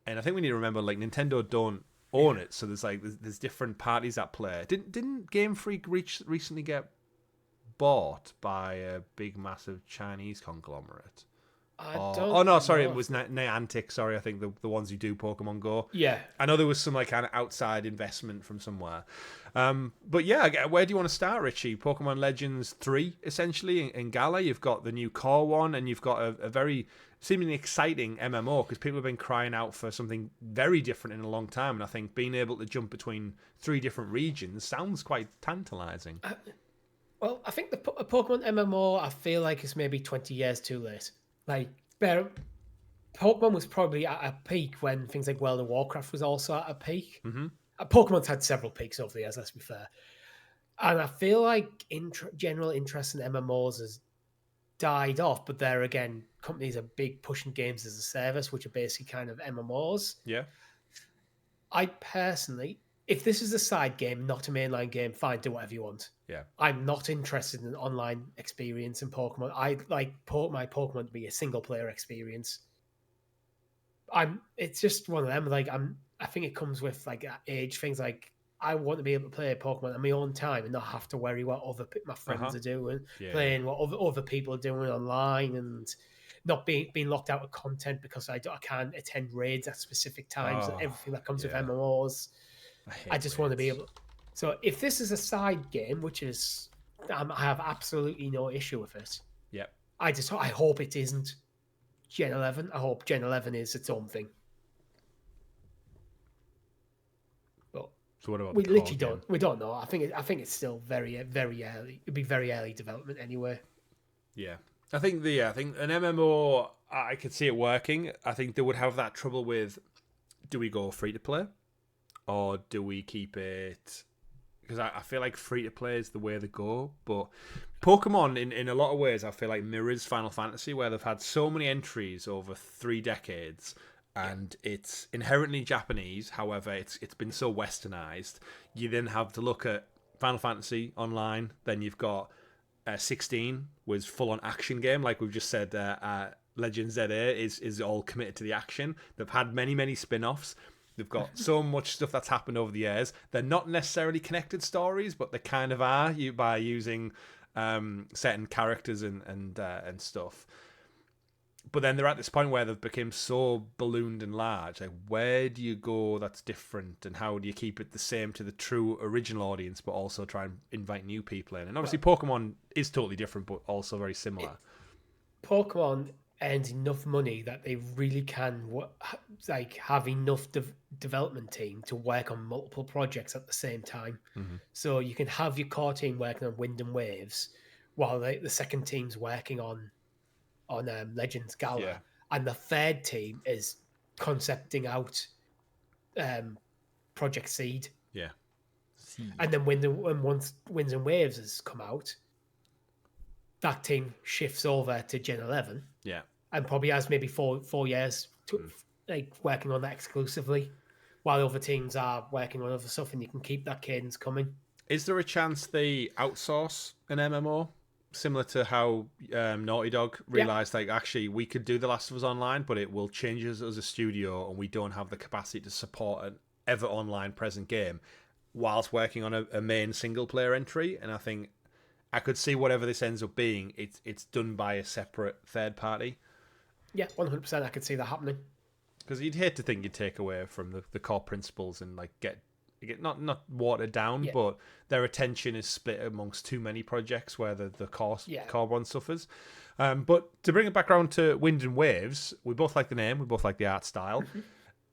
And I think we need to remember, like, Nintendo don't own it, so there's different parties at play. Didn't Game Freak recently get bought by a big, massive Chinese conglomerate? Oh no, sorry, it was Niantic. Sorry, I think the ones who do Pokemon Go.
Yeah,
I know there was some like kind of outside investment from somewhere. But yeah, where do you want to start, Richie? Pokemon Legends 3, essentially, in Gala. You've got the new core one, and you've got a very seemingly exciting MMO, because people have been crying out for something very different in a long time. And I think being able to jump between 3 different regions sounds quite tantalizing.
Well, I think the Pokemon MMO, I feel like it's maybe 20 years too late. Like, Pokemon was probably at a peak when things like World of Warcraft was also at a peak.
Mm-hmm.
Pokemon's had several peaks over the years, let's be fair. And I feel like general interest in MMOs has died off, but there again, companies are big pushing games as a service, which are basically kind of MMOs.
Yeah.
I personally, if this is a side game, not a mainline game, fine, do whatever you want.
Yeah.
I'm not interested in an online experience in Pokemon. I like my Pokemon to be a single player experience. It's just one of them. Like, I think it comes with like age things. Like, I want to be able to play Pokemon at my own time and not have to worry what my friends are doing, playing what other people are doing online, and not being locked out of content because I can't attend raids at specific times and everything that comes with MMOs. I just want to be able. So if this is a side game, which is, I have absolutely no issue with it.
Yep.
I hope it isn't Gen 11. I hope Gen 11 is its own thing. But
so what about
we literally don't. We don't know. I think it's still very very early. It'd be very early development anyway.
Yeah. I think an MMO, I could see it working. I think they would have that trouble with, do we go free to play, or do we keep it? Because I feel like free to play is the way to go. But Pokemon, in a lot of ways, I feel like mirrors Final Fantasy, where they've had so many entries over 3 decades, and it's inherently Japanese. However, it's been so westernized. You then have to look at Final Fantasy Online. Then you've got 16 was full on action game, like we've just said. Legends Z-A is all committed to the action. They've had many spin-offs. They've got so much stuff that's happened over the years. They're not necessarily connected stories, but they kind of are, by using certain characters and stuff. But then they're at this point where they've become so ballooned and large. Like, where do you go that's different, and how do you keep it the same to the true original audience, but also try and invite new people in? And obviously, Pokemon is totally different, but also very similar.
Pokemon earns enough money that they really can have enough development team to work on multiple projects at the same time. Mm-hmm. So you can have your core team working on Wind and Waves, while the second team's working on Legends Gala, and the third team is concepting out Project Seed. Yeah. And then once Winds and Waves has come out, that team shifts over to Gen 11.
Yeah.
And probably has maybe 4 years to working on that exclusively, while other teams are working on other stuff, and you can keep that cadence coming.
Is there a chance they outsource an MMO? Similar to how Naughty Dog realised, like, actually, we could do The Last of Us Online, but it will change us as a studio, and we don't have the capacity to support an ever online present game whilst working on a main single-player entry. And I think I could see whatever this ends up being, it's done by a separate third party.
Yeah, 100%. I could see that happening.
Because you'd hate to think you'd take away from the core principles and like get not watered down, but their attention is split amongst too many projects where the core one suffers. But to bring it back around to Wind and Waves, we both like the name, we both like the art style. Mm-hmm.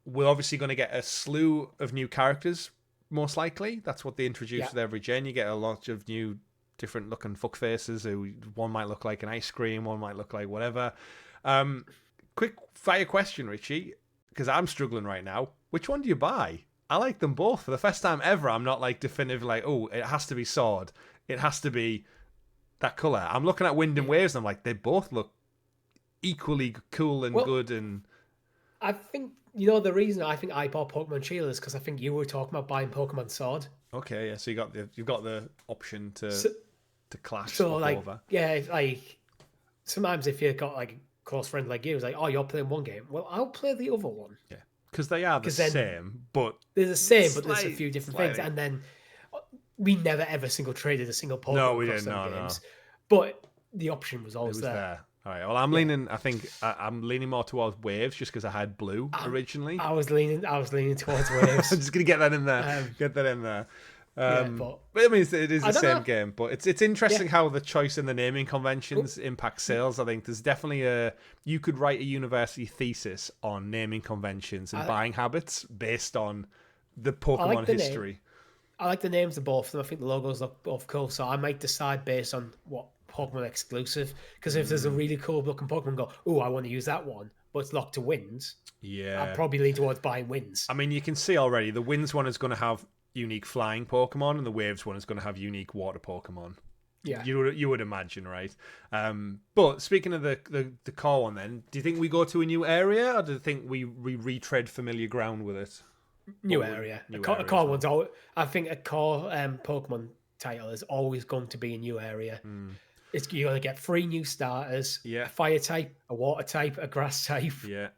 We're obviously going to get a slew of new characters, most likely. That's what they introduce with every gen. You get a lot of new, different looking fuck faces. One might look like an ice cream, one might look like whatever. Quick fire question, Richie, because I'm struggling right now. Which one do you buy? I like them both. For the first time ever, I'm not like definitive like, oh, it has to be Sword. It has to be that colour. I'm looking at Wind and Waves and I'm like, they both look equally cool and good. And
I think, the reason I think I bought Pokemon Shield is because I think you were talking about buying Pokemon Sword.
Okay, yeah, so you've got the option to clash
so
swap
like,
over.
Yeah, like sometimes if you've got like a close friend like you, it's like, oh, you're playing one game. Well, I'll play the other one.
Yeah, because they are the same, but
they're the same, but there's a few different things. And then we never ever single traded a single Pokemon
no, we
across
didn't.
them
No,
games. But the option was
it
always
was
there.
there. All right. Well, I'm leaning. I think I'm leaning more towards Waves just because I had Blue originally.
I was leaning towards Waves.
I'm just gonna get that in there. Get that in there.
But
I mean, it is the same
know.
game, but it's interesting how the choice in the naming conventions impact sales. I think there's definitely you could write a university thesis on naming conventions and buying habits based on the Pokemon history.
I like the names of both of them. I think the logos look both cool, so I might decide based on what Pokemon exclusive. Because if there's a really cool looking Pokemon, go, I want to use that one, but it's locked to Winds.
Yeah,
I'd probably lean towards buying Winds.
I mean, you can see already the Winds one is going to have unique flying Pokemon, and the Waves one is going to have unique water Pokemon.
Yeah,
you would imagine, right? But speaking of the core one, then, do you think we go to a new area, or do you think we retread familiar ground with it?
New area. A core one's always, I think a core Pokemon title is always going to be a new area. You're going to get 3 new starters, a fire type, a water type, a grass type.
Yeah.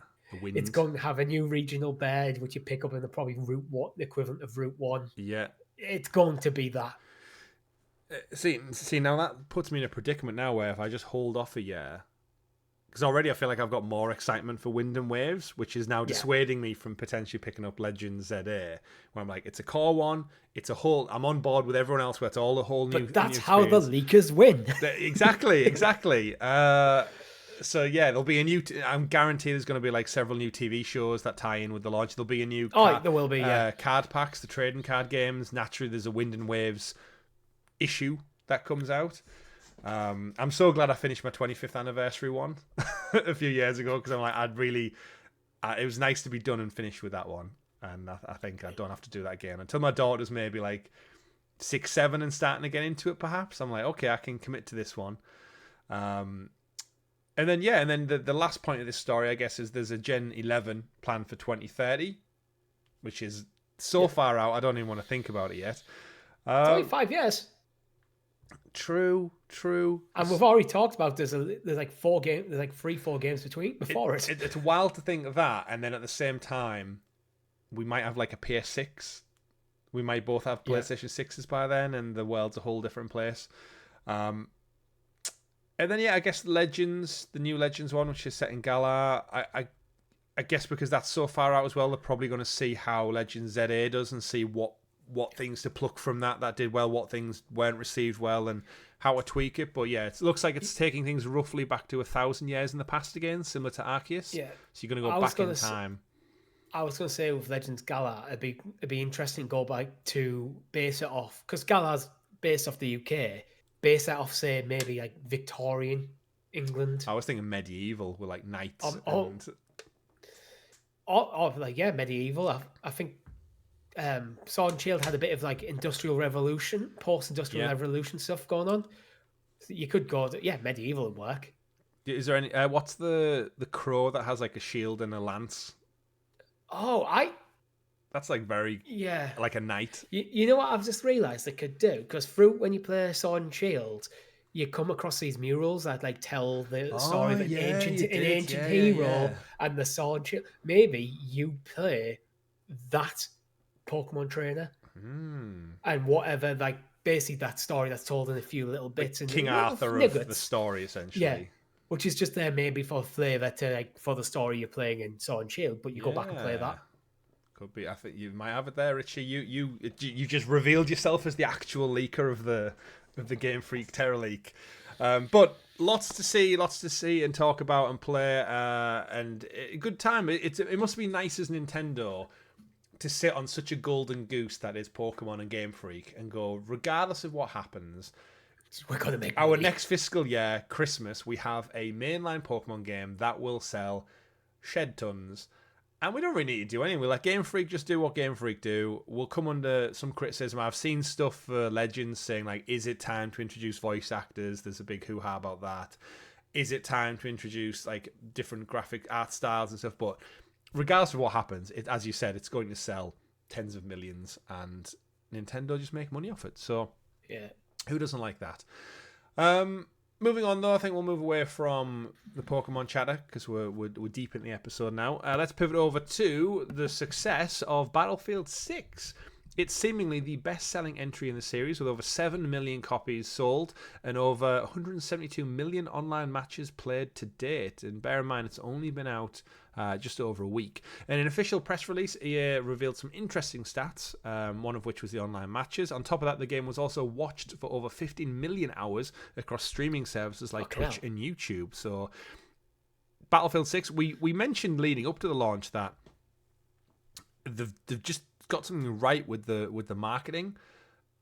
It's going to have a new regional bed, which you pick up in the equivalent of Route 1.
Yeah.
It's going to be that.
See, now that puts me in a predicament now where if I just hold off a year, because already I feel like I've got more excitement for Wind and Waves, which is now dissuading me from potentially picking up Legends ZA, where I'm like, it's a core one, I'm on board with everyone else where it's all the whole new.
But that's how the leakers win.
Exactly. So yeah, there'll be a new. I'm guaranteed there's going to be like several new TV shows that tie in with the launch. There'll be a new.
There will be.
Card packs, the trading card games. Naturally, there's a Wind and Waves issue that comes out. I'm so glad I finished my 25th anniversary one a few years ago because I'm like, it was nice to be done and finished with that one, and I think I don't have to do that again until my daughter's maybe like 6, 7 and starting to get into it. Perhaps I'm like, okay, I can commit to this one. And then the last point of this story, I guess, is there's a Gen 11 planned for 2030, which is so far out. I don't even want to think about it yet.
It's only 5 years.
True.
And we've already talked about there's like 4 games, there's like 3-4 games before it.
It's wild to think of that, and then at the same time, we might have like a PS6. We might both have PlayStation 6s by then, and the world's a whole different place. And then I guess Legends, the new Legends one, which is set in Galar. I guess because that's so far out as well, they're probably going to see how Legends ZA does and see what things to pluck from that did well, what things weren't received well, and how to tweak it. But yeah, it looks like it's taking things roughly back to 1,000 years in the past again, similar to Arceus. Yeah. So you're going to go back in time.
I was going to say with Legends Galar, it'd be interesting to go back to base it off, because Galar's based off the UK. Base that off, say, maybe like Victorian England.
I was thinking medieval with like knights.
Medieval. I think Sword and Shield had a bit of like Industrial Revolution, post-Industrial Revolution stuff going on. So you could go medieval would work.
Is there any? What's the crow that has like a shield and a lance? That's like very like a knight.
You know what I've just realised they could do? Because when you play Sword and Shield, you come across these murals that like tell the story of an ancient hero and the Sword and Shield. Maybe you play that Pokemon trainer and whatever, like basically that story that's told in a few little bits.
Like King Arthur of the story, essentially.
Yeah, which is just there maybe for flavour to like for the story you're playing in Sword and Shield, but you go back and play that.
Could be. I think you might have it there, Richie. You just revealed yourself as the actual leaker of the Game Freak Terror Leak. But lots to see and talk about and play, and a good time. It must be nice as Nintendo to sit on such a golden goose that is Pokemon and Game Freak and go, regardless of what happens,
we're gonna make
our next fiscal year, Christmas, we have a mainline Pokemon game that will sell shed tons. And we don't really need to do anything. We let Game Freak just do what Game Freak do. We'll come under some criticism. I've seen stuff for Legends saying, like, is it time to introduce voice actors? There's a big hoo-ha about that. Is it time to introduce, like, different graphic art styles and stuff? But regardless of what happens, as you said, it's going to sell tens of millions, and Nintendo just make money off it. So,
yeah,
who doesn't like that? Moving on, though, I think we'll move away from the Pokemon chatter because we're deep in the episode now. Let's pivot over to the success of Battlefield 6. It's seemingly the best-selling entry in the series with over 7 million copies sold and over 172 million online matches played to date. And bear in mind, it's only been out just over a week. In an official press release, EA revealed some interesting stats, one of which was the online matches. On top of that, the game was also watched for over 15 million hours across streaming services like Twitch and YouTube. So Battlefield 6, we mentioned leading up to the launch that they've just got something right with the marketing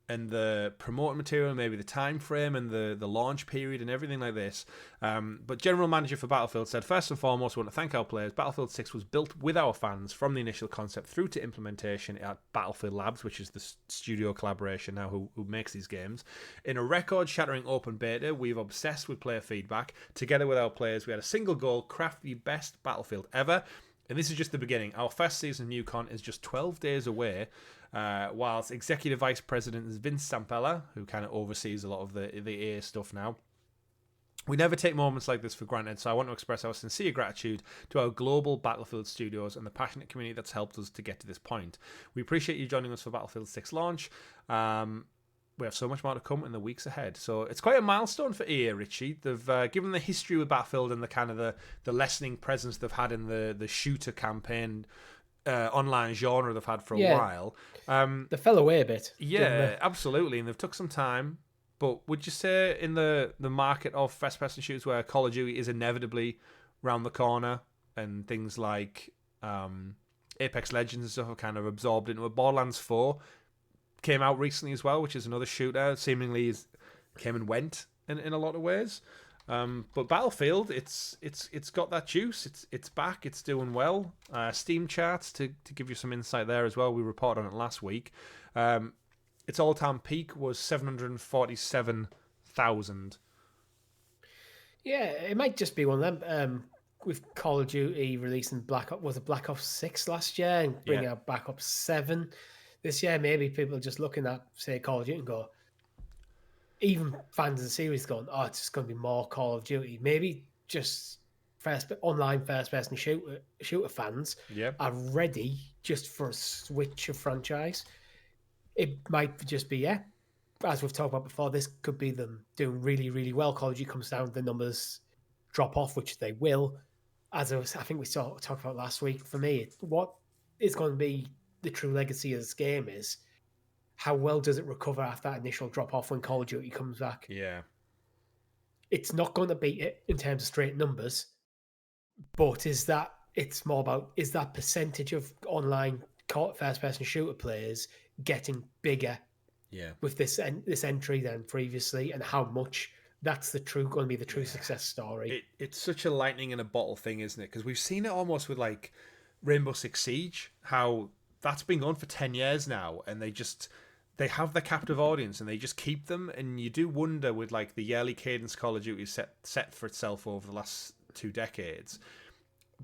and the promoting material, maybe the time frame and the launch period and everything like this. But General Manager for Battlefield said, first and foremost, we want to thank our players. Battlefield 6 was built with our fans from the initial concept through to implementation at Battlefield Labs, which is the studio collaboration now who makes these games. In a record-shattering open beta, we've obsessed with player feedback. Together with our players, we had a single goal, craft the best Battlefield ever. And this is just the beginning. Our first season of New Con is just 12 days away, whilst Executive Vice President is Vince Zampella, who kind of oversees a lot of the EA stuff now. We never take moments like this for granted, so I want to express our sincere gratitude to our global Battlefield studios and the passionate community that's helped us to get to this point. We appreciate you joining us for Battlefield 6 launch. We have so much more to come in the weeks ahead. So it's quite a milestone for EA, Richie. They've given the history with Battlefield and the kind of the lessening presence they've had in the shooter campaign online genre they've had for a while.
They fell away a bit.
Yeah, absolutely. And they've took some time. But would you say in the market of first-person shooters where Call of Duty is inevitably round the corner and things like Apex Legends and stuff have kind of absorbed into a Borderlands 4 came out recently as well, which is another shooter, seemingly came and went in a lot of ways. But Battlefield, it's got that juice. It's back. It's doing well. Steam charts to give you some insight there as well. We reported on it last week. Its all-time peak was 747,000.
Yeah, it might just be one of them. With Call of Duty releasing Black Ops 6 last year and bringing out Black Ops 7 this year, maybe people are just looking at, say, Call of Duty and go, even fans of the series going, oh, it's just going to be more Call of Duty. Maybe just online first-person shooter fans are ready just for a switch of franchise. It might just be, as we've talked about before, this could be them doing really, really well. Call of Duty comes down, the numbers drop off, which they will. I think we talked about last week, for me, what is going to be the true legacy of this game is how well does it recover after that initial drop off when Call of Duty comes back?
Yeah.
It's not going to beat it in terms of straight numbers, but it's more about, is that percentage of online first person shooter players getting bigger with this entry than previously, and how much that's going to be the true success story.
It's such a lightning in a bottle thing, isn't it? Because we've seen it almost with like Rainbow Six Siege, how that's been going for 10 years now, and they have the captive audience and they just keep them. And you do wonder with like the yearly cadence Call of Duty set for itself over the last 2 decades.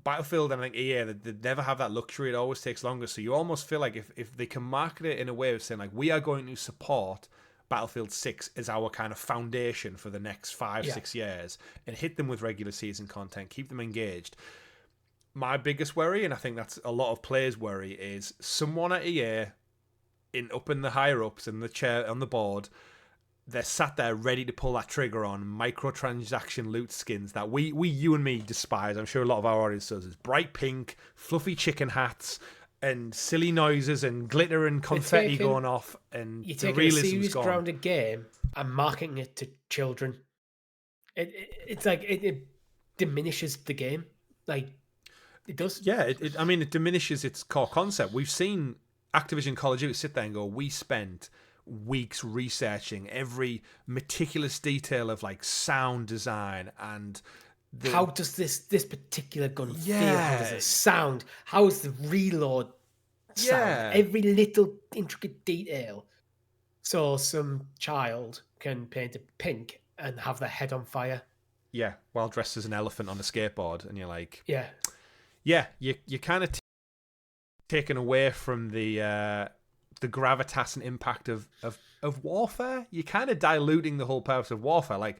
Battlefield and I think EA, they never have that luxury. It always takes longer. So you almost feel like if they can market it in a way of saying like, we are going to support Battlefield 6 as our kind of foundation for the next 5-6 years, and hit them with regular season content, keep them engaged. My biggest worry, and I think that's a lot of players' worry, is someone at EA up in the higher ups in the chair on the board, they're sat there ready to pull that trigger on microtransaction loot skins that you and me despise. I'm sure a lot of our audience does. It's bright pink, fluffy chicken hats, and silly noises and glitter and confetti going off, and
the realism's gone. You're taking a serious grounded game and marketing it to children. It's like it diminishes the game. Like it does.
Yeah, it diminishes its core concept. We've seen Activision Call of Duty sit there and go, we spent weeks researching every meticulous detail of like sound design and
how does this particular gun feel? How does it sound? How is the reload sound? Every little intricate detail. So some child can paint it pink and have their head on fire.
Yeah, while dressed as an elephant on a skateboard, and you're like,
yeah,
you're kind of taken away from the gravitas and impact of warfare. You're kind of diluting the whole purpose of warfare. Like,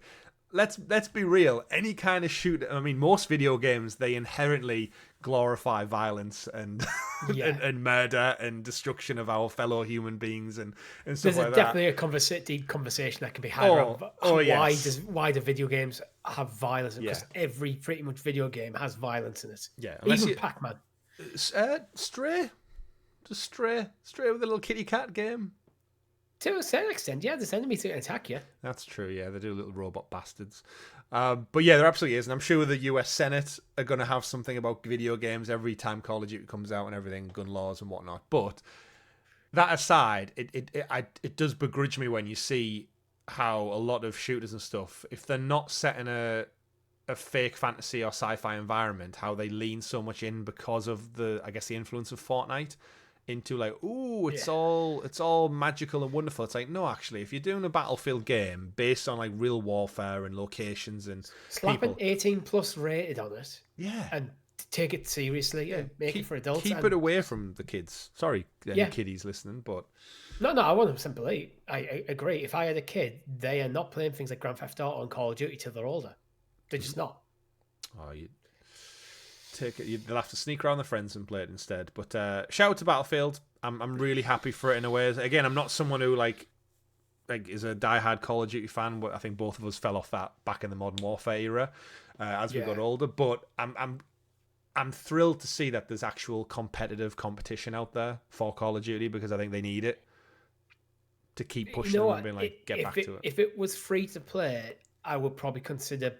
let's be real. Any kind of shooter, I mean, most video games, they inherently glorify violence and and murder and destruction of our fellow human beings and stuff
There's
like that.
Definitely a deep conversation that can be had around why do video games have violence? Because every pretty much video game has violence in it.
Yeah,
even Pac-Man.
Stray with a little kitty cat game.
To a certain extent, yeah, there's enemies to attack you.
That's true, yeah. They do little robot bastards. But yeah, there absolutely is. And I'm sure the US Senate are going to have something about video games every time Call of Duty comes out and everything, gun laws and whatnot. But that aside, it does begrudge me when you see how a lot of shooters and stuff, if they're not set in a fake fantasy or sci-fi environment, how they lean so much in because of the influence of Fortnite into like, ooh, it's all magical and wonderful. It's like, no, actually, if you're doing a Battlefield game based on like real warfare and locations and
slap an 18+ rated on it,
and
take it seriously, and make it for adults.
Keep it away from the kids. Sorry, any kiddies listening, but
no, I want them simply. I agree. If I had a kid, they are not playing things like Grand Theft Auto and Call of Duty till they're older. They're just not.
Oh, they'll have to sneak around their friends and play it instead. But shout out to Battlefield. I'm really happy for it in a way. Again, I'm not someone who like is a diehard Call of Duty fan, but I think both of us fell off that back in the Modern Warfare era as we got older. But I'm thrilled to see that there's actual competitive competition out there for Call of Duty, because I think they need it to keep pushing them and being like, get back to it.
If it was free to play, I would probably consider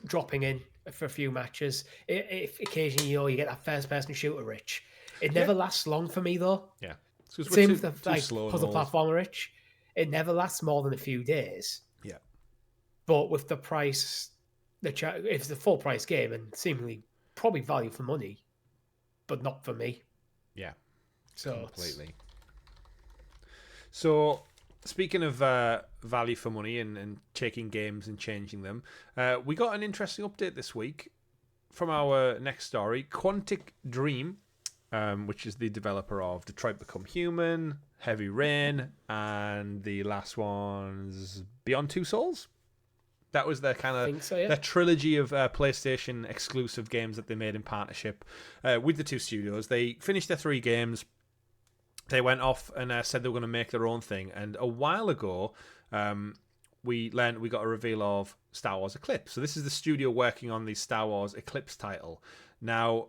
dropping in for a few matches. If occasionally, you get that first-person shooter, Rich. It never lasts long for me, though.
Yeah.
Same with the puzzle platformer, Rich. It never lasts more than a few days.
Yeah.
But with the price, if it's a full-price game and seemingly probably value for money, but not for me.
Yeah.
So
completely. So, speaking of value for money and taking games and changing them, we got an interesting update this week from our next story. Quantic Dream, which is the developer of Detroit Become Human, Heavy Rain, and the last one's Beyond Two Souls. That was their kind of their trilogy of PlayStation exclusive games that they made in partnership with the two studios. They finished their 3 games. They went off and said they were going to make their own thing. And a while ago, we got a reveal of Star Wars Eclipse. So this is the studio working on the Star Wars Eclipse title. Now,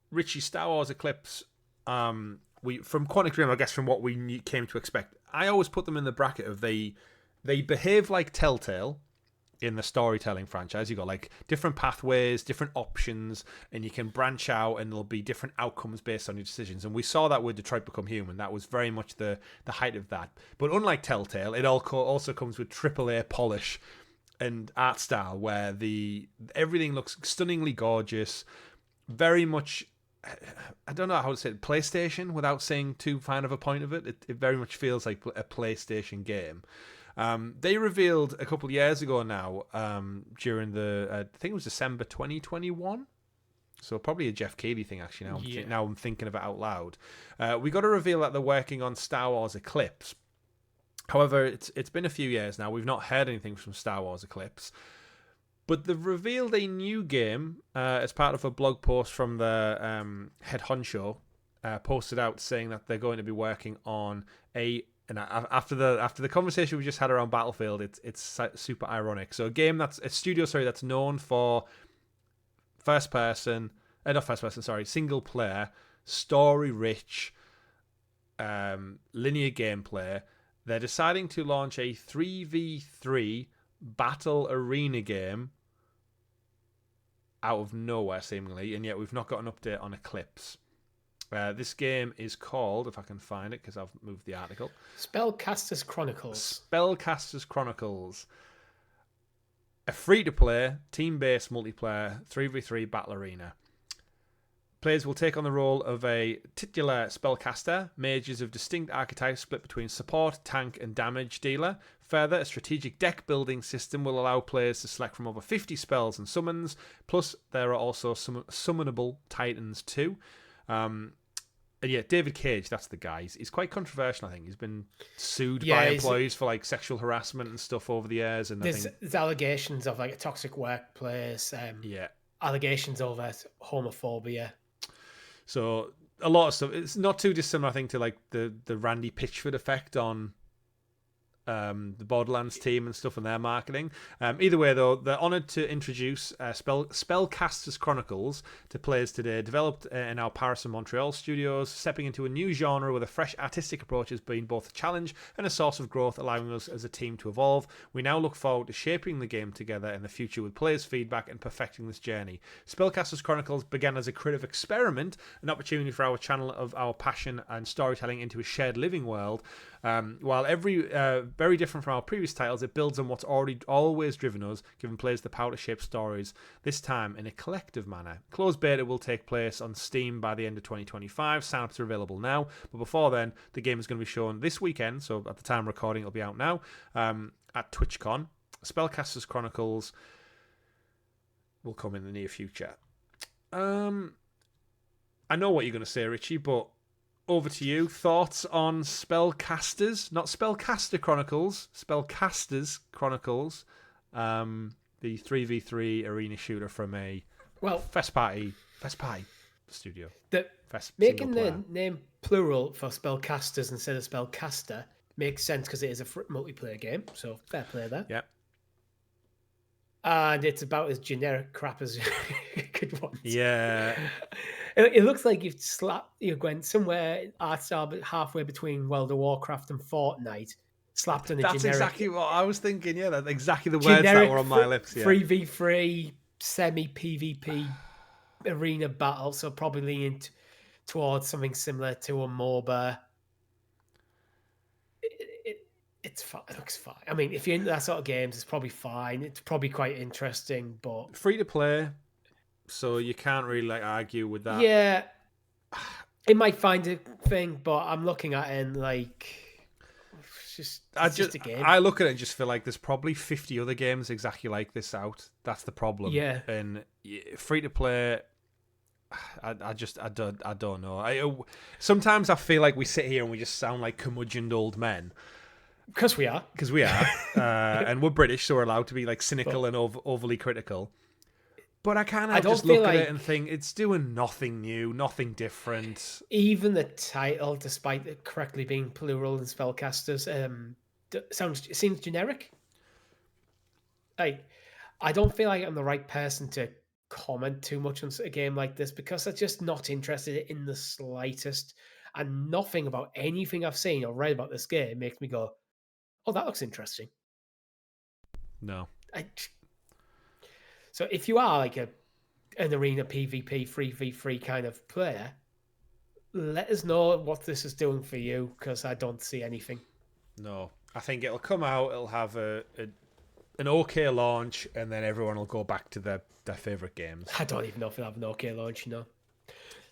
Richie, Star Wars Eclipse, from Quantic Dream, I guess from what we came to expect, I always put them in the bracket of they behave like Telltale in the storytelling franchise. You got like different pathways, different options, and you can branch out and there'll be different outcomes based on your decisions. And we saw that with Detroit Become Human. That was very much the height of that. But unlike Telltale, it also comes with AAA polish and art style, where everything looks stunningly gorgeous, very much, I don't know how to say it, PlayStation, without saying too fine of a point of it. It very much feels like a PlayStation game. They revealed a couple of years ago now, during I think it was December 2021. So probably a Jeff Keighley thing, actually. Now I'm thinking of it out loud. We got to reveal that they're working on Star Wars Eclipse. However, it's been a few years now. We've not heard anything from Star Wars Eclipse. But they've revealed a new game as part of a blog post from the head honcho, posted out saying that they're going to be working on and after the conversation we just had around Battlefield, it's super ironic. So that's a studio that's known for single player, story rich, linear gameplay. They're deciding to launch a 3v3 battle arena game out of nowhere, seemingly, and yet we've not got an update on Eclipse. This game is called, if I can find it, because I've moved the article,
Spellcasters Chronicles.
Spellcasters Chronicles. a free-to-play, team-based multiplayer 3v3 battle arena. Players will take on the role of a titular spellcaster, mages of distinct archetypes split between support, tank, and damage dealer. Further, a strategic deck-building system will allow players to select from over 50 spells and summons, plus there are also summonable titans too. And yeah, David Cage, that's the guy. He's quite controversial, I think. He's been sued by employees for like sexual harassment and stuff over the years. And
there's allegations of like a toxic workplace. Allegations of homophobia.
So a lot of stuff. It's not too dissimilar, I think, to like the Randy Pitchford effect on the Borderlands team and stuff and their marketing. Either way, though, they're honoured to introduce Spellcasters Chronicles to players today, developed in our Paris and Montreal studios, stepping into a new genre with a fresh artistic approach has been both a challenge and a source of growth, allowing us as a team to evolve. We now look forward to shaping the game together in the future with players' feedback and perfecting this journey. Spellcasters Chronicles began as a creative experiment, an opportunity for our channel of our passion and storytelling into a shared living world. While very different from our previous titles, it builds on what's always driven us, giving players the power to shape stories, this time in a collective manner. Closed beta will take place on Steam by the end of 2025. Sign-ups are available now, but before then, the game is going to be shown this weekend, so at the time of recording, it'll be out now, at TwitchCon. Spellcasters Chronicles will come in the near future. I know what you're going to say, Richie, but over to you. Thoughts on Spellcasters? Not Spellcaster Chronicles. Spellcasters Chronicles. The 3v3 arena shooter from a Fest Party studio.
Making the name plural for Spellcasters instead of Spellcaster makes sense because it is a multiplayer game. So fair play there.
Yeah.
And it's about as generic crap as you could want.
Yeah.
It looks like you went somewhere art style halfway between World of Warcraft and Fortnite, slapped on a
That's
generic.
That's exactly what I was thinking. Yeah, that's exactly the words that were on my lips. Yeah.
3v3 semi PvP arena battle, so probably leaning towards something similar to a MOBA. It's fine. It looks fine. I mean, if you're into that sort of games, it's probably fine. It's probably quite interesting, but
free to play. So you can't really like argue with that.
Yeah, it might find a thing, but I'm looking at it and like, it's just a game.
I look at it and just feel like there's probably 50 other games exactly like this out. That's the problem.
Yeah,
and free to play. I don't know. Sometimes I feel like we sit here and we just sound like curmudgeoned old men.
Because we are.
And we're British, so we're allowed to be like cynical and overly critical. But I can't just look at it and think it's doing nothing new, nothing different.
Even the title, despite it correctly being plural and spellcasters, seems generic. Like, I don't feel like I'm the right person to comment too much on a game like this because I'm just not interested in the slightest, and nothing about anything I've seen or read about this game makes me go, "Oh, that looks interesting."
No.
So if you are like an arena PvP 3v3 kind of player, let us know what this is doing for you because I don't see anything.
No, I think it'll come out. It'll have an okay launch, and then everyone will go back to their favourite games.
I don't even know if it'll have an okay launch. You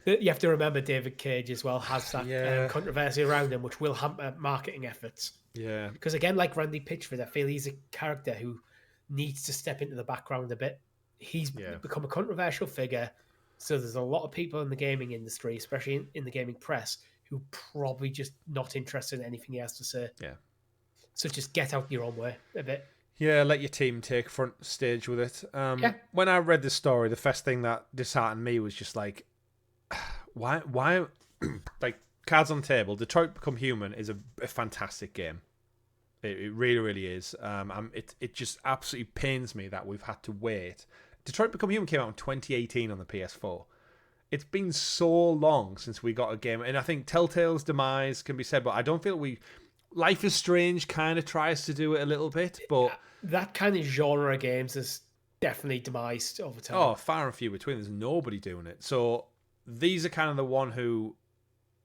have to remember David Cage as well has that controversy around him, which will hamper marketing efforts.
Yeah,
because again, like Randy Pitchford, I feel he's a character who needs to step into the background a bit. He's become a controversial figure, so there's a lot of people in the gaming industry, especially in the gaming press, who probably just not interested in anything he has to say.
Yeah.
So just get out your own way a bit.
Yeah, let your team take front stage with it. When I read this story, the first thing that disheartened me was just like, why like, cards on the table, Detroit Become Human is a fantastic game. It really, really is. It just absolutely pains me that we've had to wait. Detroit Become Human came out in 2018 on the PS4. It's been so long since we got a game, and I think Telltale's demise can be said, but I don't feel Life is Strange kind of tries to do it a little bit, but
that kind of genre of games is definitely demised over time.
Oh, far and few between. There's nobody doing it. So these are kind of the one who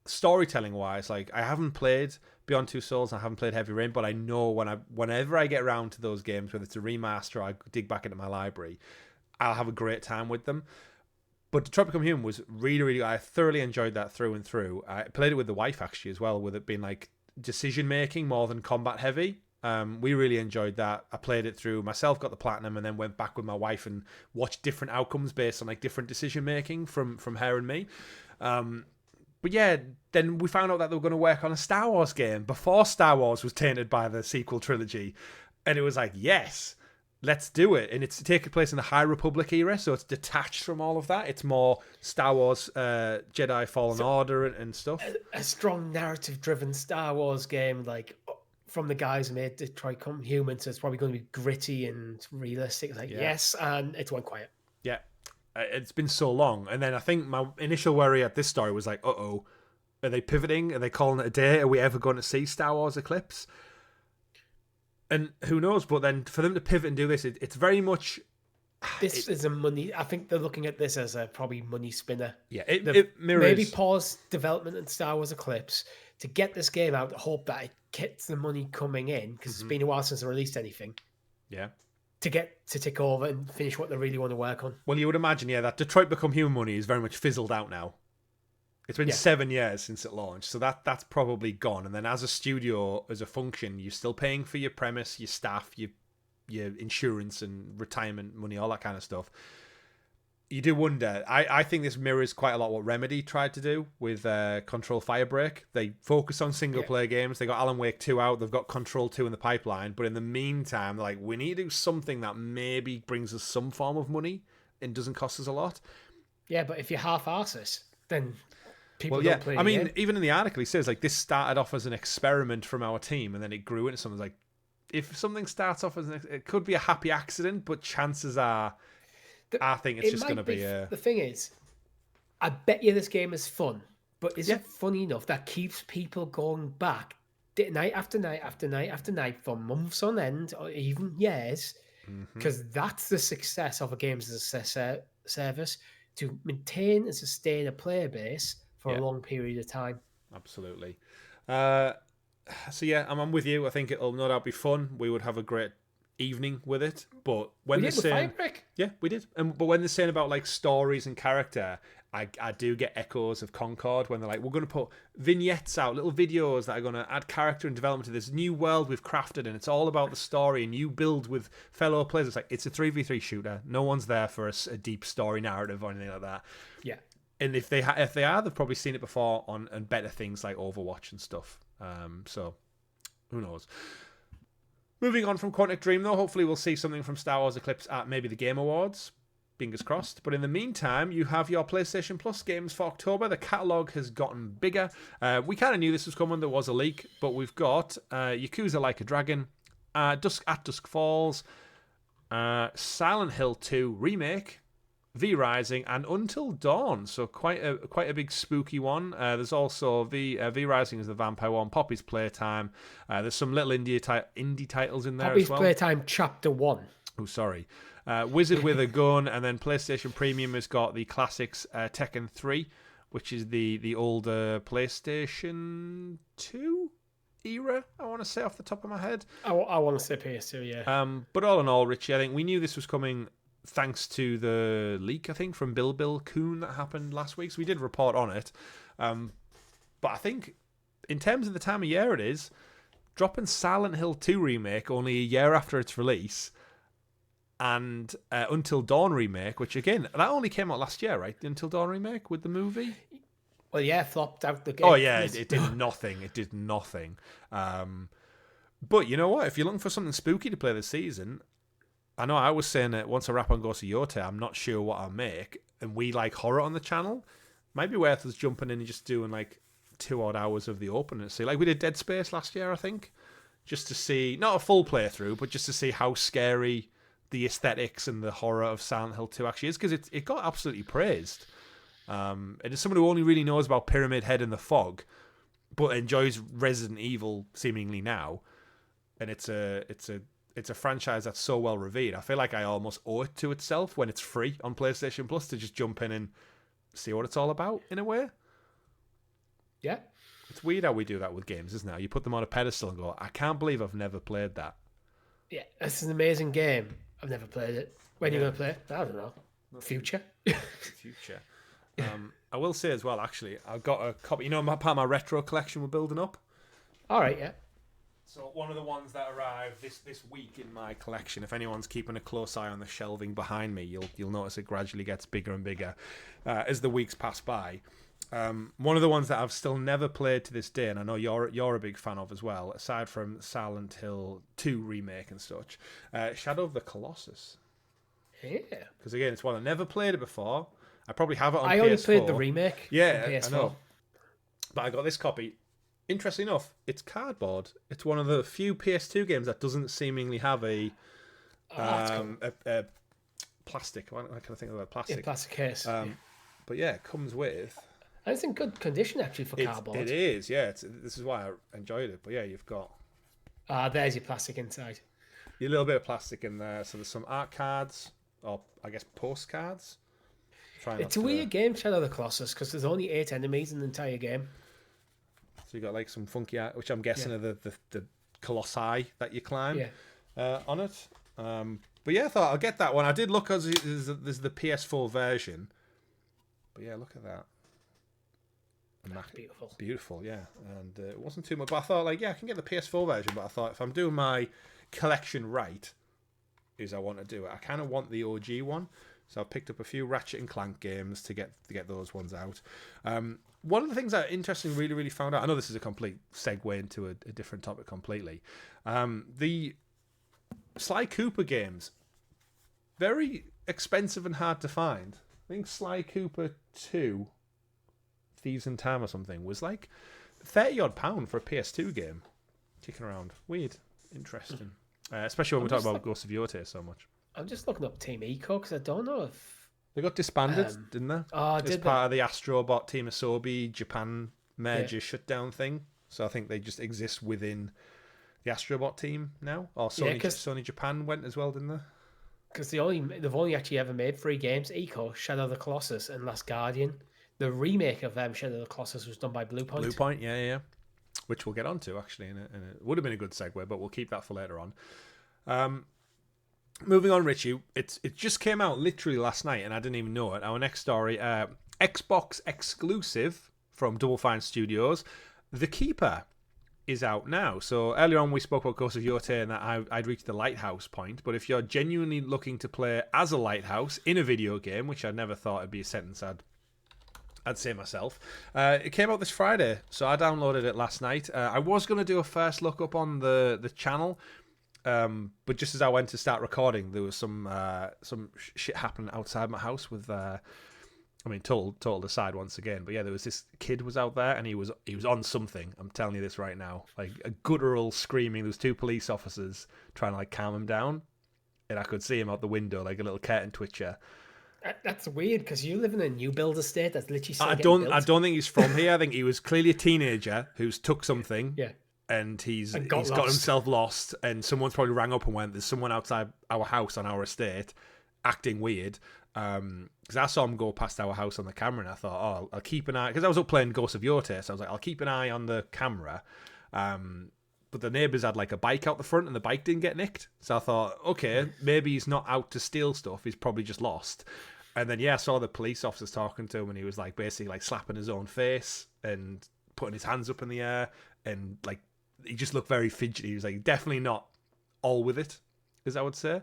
storytelling wise, like I haven't played Beyond Two Souls, I haven't played Heavy Rain, but I know whenever I get around to those games, whether it's a remaster or I dig back into my library, I'll have a great time with them. But Detroit Become Human was really, really, I thoroughly enjoyed that through and through. I played it with the wife actually as well, with it being like decision making more than combat heavy. We really enjoyed that. I played it through myself, got the platinum, and then went back with my wife and watched different outcomes based on like different decision making from her and me. But yeah, then we found out that they were going to work on a Star Wars game before Star Wars was tainted by the sequel trilogy. And it was like, yes, let's do it. And it's taking place in the High Republic era, so it's detached from all of that. It's more Star Wars, Jedi Fallen Order and stuff.
A strong narrative-driven Star Wars game, like from the guys who made Detroit Become Human, so it's probably going to be gritty and realistic. Like, yes, and it's went quiet.
Yeah. It's been so long. And then I think my initial worry at this story was like, uh-oh, are they pivoting? Are they calling it a day? Are we ever going to see Star Wars Eclipse? And who knows? But then for them to pivot and do this, it's very much...
This is a money... I think they're looking at this as a probably money spinner.
Yeah, it mirrors...
Maybe pause development in Star Wars Eclipse to get this game out, hope that it gets the money coming in, because it's been a while since they released anything.
Yeah.
To get to tick over and finish what they really want to work on.
Well, you would imagine, that Detroit Become Human money is very much fizzled out now. It's been 7 years since it launched, so that's probably gone. And then as a studio, as a function, you're still paying for your premise, your staff, your insurance and retirement money, all that kind of stuff. You do wonder. I think this mirrors quite a lot what Remedy tried to do with Control Firebreak. They focus on single-player games. They got Alan Wake 2 out. They've got Control 2 in the pipeline. But in the meantime, they're like, we need to do something that maybe brings us some form of money and doesn't cost us a lot.
Yeah, but if you half-arse it, then people don't play it.
I mean, even in the article, he says, like, this started off as an experiment from our team, and then it grew into something like, if something starts off as it could be a happy accident, but chances are... I think it's just going to be a...
The thing is, I bet you this game is fun, but is it funny enough that keeps people going back night after night after night after night for months on end, or even years? Because that's the success of a games as a service, to maintain and sustain a player base for a long period of time.
Absolutely. So yeah, I'm with you. I think it'll no doubt be fun. We would have a great evening with it, but when they're saying we did, but when they're saying about like stories and character, I do get echoes of Concord when they're like, we're going to put vignettes out, little videos that are going to add character and development to this new world we've crafted, and it's all about the story, and you build with fellow players. It's like, it's a 3v3 shooter, no one's there for a deep story narrative or anything like that. And if they are, they've probably seen it before on better things like Overwatch and stuff. So who knows. Moving on from Quantic Dream, though, hopefully we'll see something from Star Wars Eclipse at maybe the Game Awards. Fingers crossed. But in the meantime, you have your PlayStation Plus games for October. The catalogue has gotten bigger. We kind of knew this was coming. There was a leak. But we've got Yakuza Like a Dragon, Dusk Falls, Silent Hill 2 Remake, V-Rising, and Until Dawn. So quite a big spooky one. There's also V-Rising is the vampire one. Poppy's Playtime. There's some little indie titles in there as well.
Poppy's Playtime Chapter 1.
Oh, sorry. Wizard with a Gun, and then PlayStation Premium has got the classics Tekken 3, which is the older PlayStation 2 era, I want to say off the top of my head.
I want to say PS2, yeah.
But all in all, Richie, I think we knew this was coming thanks to the leak, I think, from Bill Coon that happened last week. So we did report on it. But I think in terms of the time of year it is, dropping Silent Hill 2 Remake only a year after its release, and Until Dawn Remake, which again, that only came out last year, right? The Until Dawn Remake with the movie?
Well, yeah, flopped out the game.
Oh, yeah, it did nothing. It did nothing. But you know what? If you're looking for something spooky to play this season, I know I was saying that once I wrap on Ghost of Yota, I'm not sure what I'll make, and we like horror on the channel. Might be worth us jumping in and just doing like 2 odd hours of the open and see, like we did Dead Space last year, I think, just to see, not a full playthrough, but just to see how scary the aesthetics and the horror of Silent Hill 2 actually is, because it got absolutely praised. And as someone who only really knows about Pyramid Head and the Fog, but enjoys Resident Evil seemingly now, and it's a franchise that's so well revered, I feel like I almost owe it to itself when it's free on PlayStation Plus to just jump in and see what it's all about in a way.
Yeah.
It's weird how we do that with games, isn't it? You put them on a pedestal and go, I can't believe I've never played that.
Yeah, this is an amazing game. I've never played it. When are you going to play it? I don't know. Future.
Future. I will say as well, actually, I've got a copy. You know, part of my retro collection we're building up.
All right, yeah.
So one of the ones that arrived this week in my collection, if anyone's keeping a close eye on the shelving behind me, you'll notice it gradually gets bigger and bigger as the weeks pass by. One of the ones that I've still never played to this day, and I know you're a big fan of as well, aside from Silent Hill 2 remake and such, Shadow of the Colossus.
Yeah.
Because again, it's one I never played it before. I probably have it on PS4.
I only played the remake.
Yeah,
on PS4.
I know. But I got this copy. Interesting enough, it's cardboard. It's one of the few PS2 games that doesn't seemingly have a plastic. What can I think of a plastic?
Yeah, plastic case.
But yeah, it comes with.
And it's in good condition actually for cardboard.
It is, yeah. This is why I enjoyed it. But yeah, you've got.
There's your plastic inside.
A little bit of plastic in there. So there's some art cards, or I guess postcards.
It's a weird game, Shadow of the Colossus, because there's only 8 enemies in the entire game.
So you got like some funky art, which I'm guessing are the colossi that you climb on it. But yeah, I thought I'll get that one. I did look as there's the PS4 version. But yeah, look at that.
That's beautiful.
Beautiful, yeah. And it wasn't too much. But I thought, like, yeah, I can get the PS4 version. But I thought if I'm doing my collection right, I want to do it. I kind of want the OG one. So I picked up a few Ratchet and Clank games to get those ones out. One of the things that interestingly really found out, I know this is a complete segue into a different topic completely. The Sly Cooper games, very expensive and hard to find. I think Sly Cooper 2, Thieves in Time or something, was like £30 for a PS2 game. Kicking around. Weird. Interesting. Especially when we're talking about Ghost of Yotei so much.
I'm just looking up Team Eco because I don't know if
they got disbanded, didn't they?
Oh,
did part of the Astrobot Team Asobi Japan merger shutdown thing. So I think they just exist within the Astrobot team now. Or Sony Japan went as well, didn't they?
Because they've only actually ever made 3 games: Eco, Shadow of the Colossus, and Last Guardian. The remake of Shadow of the Colossus was done by Bluepoint.
Bluepoint, yeah. Which we'll get onto actually, and it would have been a good segue, but we'll keep that for later on. Moving on, Richie, it just came out literally last night, and I didn't even know it. Our next story, Xbox exclusive from Double Fine Studios, The Keeper is out now. So earlier on we spoke about Ghost of Yotei and that I'd reached the lighthouse point, but if you're genuinely looking to play as a lighthouse in a video game, which I never thought would be a sentence I'd say myself, it came out this Friday, so I downloaded it last night. I was going to do a first look up on the channel, but just as I went to start recording, there was some shit happening outside my house with, total aside once again. But yeah, there was this kid was out there and he was on something. I'm telling you this right now, like a guttural screaming. There was 2 police officers trying to like calm him down, and I could see him out the window like a little curtain twitcher.
That's weird because you live in a new build estate that's literally still
I don't think he's from here. I think he was clearly a teenager who's took something. Yeah. And he's got himself lost, and someone's probably rang up and went, "There's someone outside our house on our estate, acting weird." Because I saw him go past our house on the camera, and I thought, "Oh, I'll keep an eye." Because I was up playing Ghost of Yotei, so I was like, "I'll keep an eye on the camera." But the neighbours had like a bike out the front, and the bike didn't get nicked. So I thought, okay, maybe he's not out to steal stuff. He's probably just lost. And then I saw the police officers talking to him, and he was like basically like slapping his own face and putting his hands up in the air, and like. He just looked very fidgety. He was like definitely not all with it, as I would say.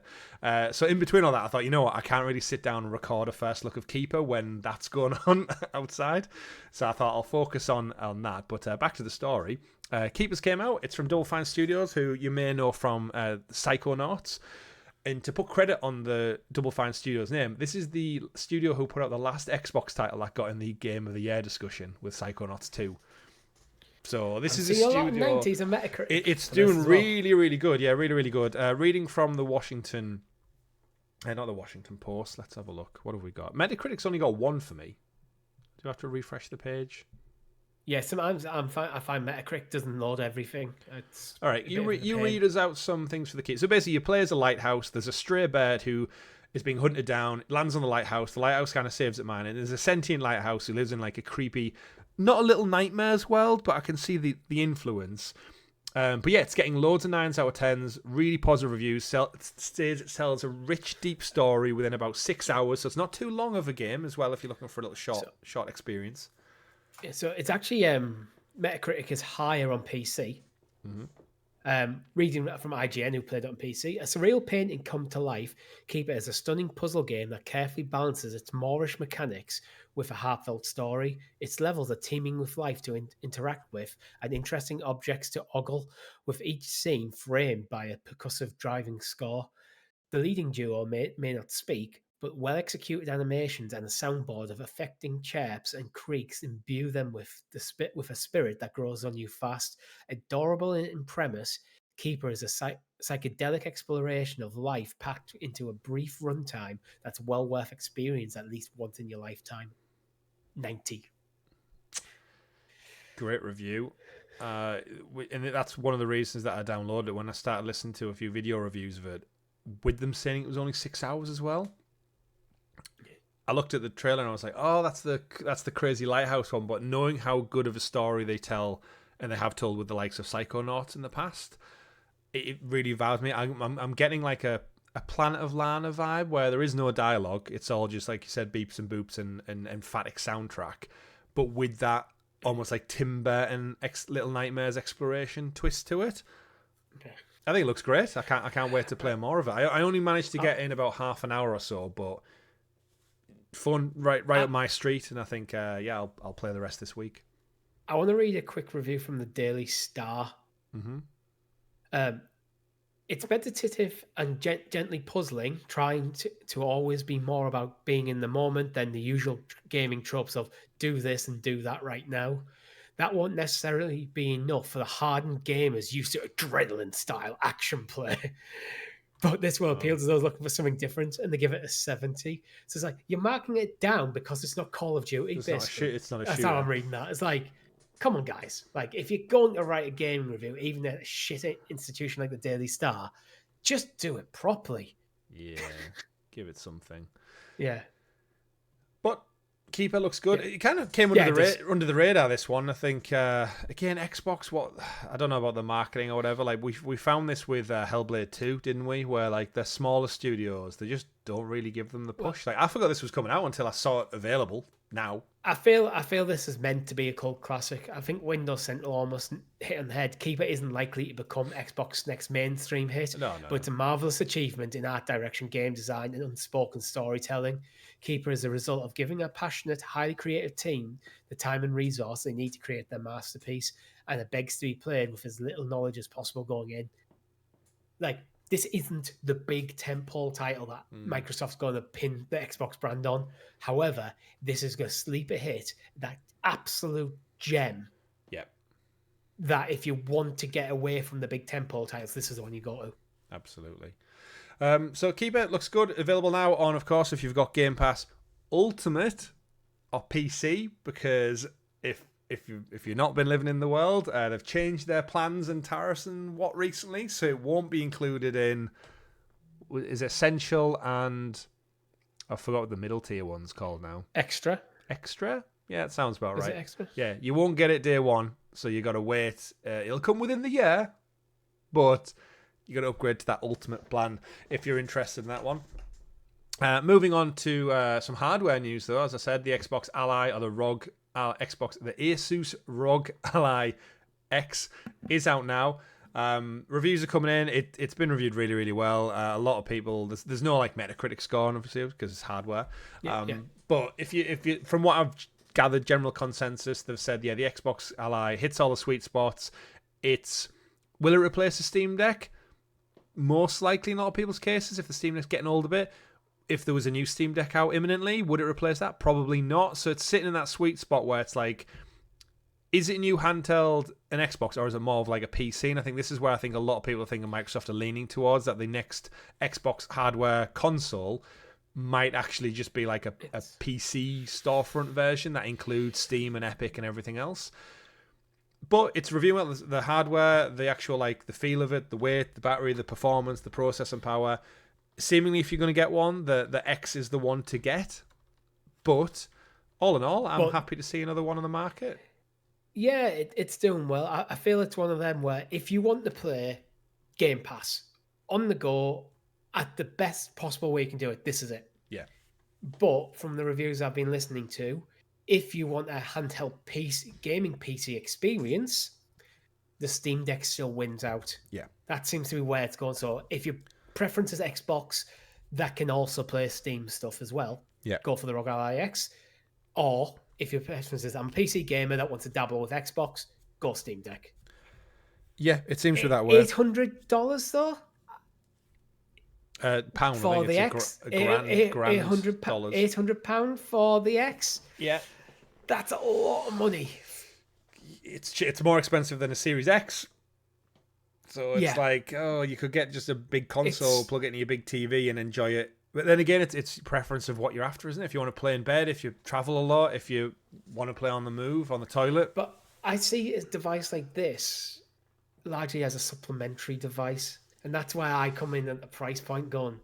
So in between all that, I thought, you know what, I can't really sit down and record a first look of Keeper when that's going on outside. So I thought I'll focus on that. But back to the story. Keepers came out. It's from Double Fine Studios, who you may know from Psychonauts. And to put credit on the Double Fine Studios name, this is the studio who put out the last Xbox title that got in the Game of the Year discussion with Psychonauts 2. So this is a studio.
90s and Metacritic.
It's doing really, really good. Yeah, really, really good. Reading from the Washington, not the Washington Post. Let's have a look. What have we got? Metacritic's only got 1 for me. Do I have to refresh the page?
Yeah, sometimes I find Metacritic doesn't load everything.
All right, you read us out some things for the kids. So basically, you play as a lighthouse. There's a stray bird who is being hunted down, lands on the lighthouse. The lighthouse kind of saves it, man. And there's a sentient lighthouse who lives in like a creepy not a Little Nightmares world, but I can see the influence. But yeah, it's getting loads of 9s out of 10s, really positive reviews. It tells a rich, deep story within about 6 hours, so it's not too long of a game as well if you're looking for a little short experience.
Yeah, so it's actually Metacritic is higher on PC. Reading that from IGN, who played it on PC, a surreal painting come to life. Keep it as a stunning puzzle game that carefully balances its Moorish mechanics with a heartfelt story. Its levels are teeming with life to interact with and interesting objects to ogle, with each scene framed by a percussive driving score. The leading duo may not speak, but well-executed animations and a soundboard of affecting chirps and creaks imbue them with a spirit that grows on you fast. Adorable in premise, Keeper is a psychedelic exploration of life packed into a brief runtime that's well worth experience at least once in your lifetime. 90.
Great review. And that's one of the reasons that I downloaded it when I started listening to a few video reviews of it, with them saying it was only 6 hours as well. I looked at the trailer and I was like, oh, that's the Crazy Lighthouse one. But knowing how good of a story they tell, and they have told with the likes of Psychonauts in the past, it really vibes me. I'm getting like a Planet of Lana vibe where there is no dialogue. It's all just, like you said, beeps and boops and emphatic soundtrack. But with that almost like Tim Burton Little Nightmares exploration twist to it.
Okay.
I think it looks great. I can't wait to play more of it. I only managed to get in about half an hour or so, but fun right up my street. And I think I'll play the rest this week.
I want to read a quick review from the Daily Star. It's meditative and gently puzzling, trying to always be more about being in the moment than the usual gaming tropes of do this and do that right now. That won't necessarily be enough for the hardened gamers used to adrenaline-style action play. But this will appeal to those looking for something different, and they give it a 70. So it's like, you're marking it down because it's not Call of Duty.
It's not a shooter.
That's how I'm reading that. It's like, come on, guys. Like, if you're going to write a gaming review, even at a shit institution like the Daily Star, just do it properly.
Yeah, give it something.
Yeah.
But Keeper looks good. Yeah. It kind of came under the radar, this one. I think, again, Xbox, I don't know about the marketing or whatever. Like, we found this with Hellblade 2, didn't we? Where, like, the smaller studios, they just don't really give them the push. Like, I forgot this was coming out until I saw it available now.
I feel this is meant to be a cult classic. I think Windows Central almost hit on the head. Keeper isn't likely to become Xbox's next mainstream hit, but it's a marvelous achievement in art direction, game design, and unspoken storytelling. Keeper is a result of giving a passionate, highly creative team the time and resource they need to create their masterpiece, and it begs to be played with as little knowledge as possible going in. Like, this isn't the big tentpole title that Microsoft's going to pin the Xbox brand on. However, this is going to sleeper hit, that absolute gem.
Yep.
That if you want to get away from the big tentpole titles, this is the one you go to.
Absolutely. So Keeper it looks good. Available now on, of course, if you've got Game Pass Ultimate or PC, because if you've not been living in the world, they've changed their plans and tariffs and what recently, so it won't be included in is Essential and I forgot what the middle tier one's called now.
Extra?
Yeah, it sounds about right.
Is it extra?
Yeah, you won't get it day one, so you got to wait. It'll come within the year, but you got to upgrade to that Ultimate plan if you're interested in that one. Moving on to some hardware news, though. As I said, the Xbox Ally or the the Asus ROG Ally X is out now. Reviews are coming in. It's been reviewed really, really well. A lot of people. There's no like Metacritic score, obviously, because it's hardware. But if you, from what I've gathered, general consensus, they've said, the Xbox Ally hits all the sweet spots. Will it replace the Steam Deck? Most likely, in a lot of people's cases, if the Steam Deck's getting old a bit. If there was a new Steam Deck out imminently, would it replace that? Probably not. So it's sitting in that sweet spot where it's like, is it a new handheld, an Xbox, or is it more of like a PC? And I think this is where I think a lot of people think Microsoft are leaning towards, that the next Xbox hardware console might actually just be like a PC storefront version that includes Steam and Epic and everything else. But it's reviewing the hardware, the actual like the feel of it, the weight, the battery, the performance, the processing power. Seemingly, if you're going to get one, the X is the one to get. But all in all, I'm
But
happy to see another one on the market.
yeah, it's doing well. I feel it's one of them where if you want to play Game Pass on the go at the best possible way you can do it, this is it.
Yeah.
But from the reviews I've been listening to, if you want a handheld gaming PC experience, the Steam Deck still wins out.
Yeah.
That seems to be where it's going. So if your preference is Xbox, that can also play Steam stuff as well.
Yeah.
Go for the ROG Ally X. Or if your preference is I'm a PC gamer that wants to dabble with Xbox, go Steam Deck.
Yeah, it seems to that way.
$800 though?
Pound
For the X? £800 for the X?
Yeah.
That's a lot of money.
It's more expensive than a Series X. So it's like, oh, you could get just a big console, plug it into your big TV and enjoy it. But then again, it's preference of what you're after, isn't it? If you want to play in bed, if you travel a lot, if you want to play on the move, on the toilet.
But I see a device like this largely as a supplementary device. And that's why I come in at the price point going,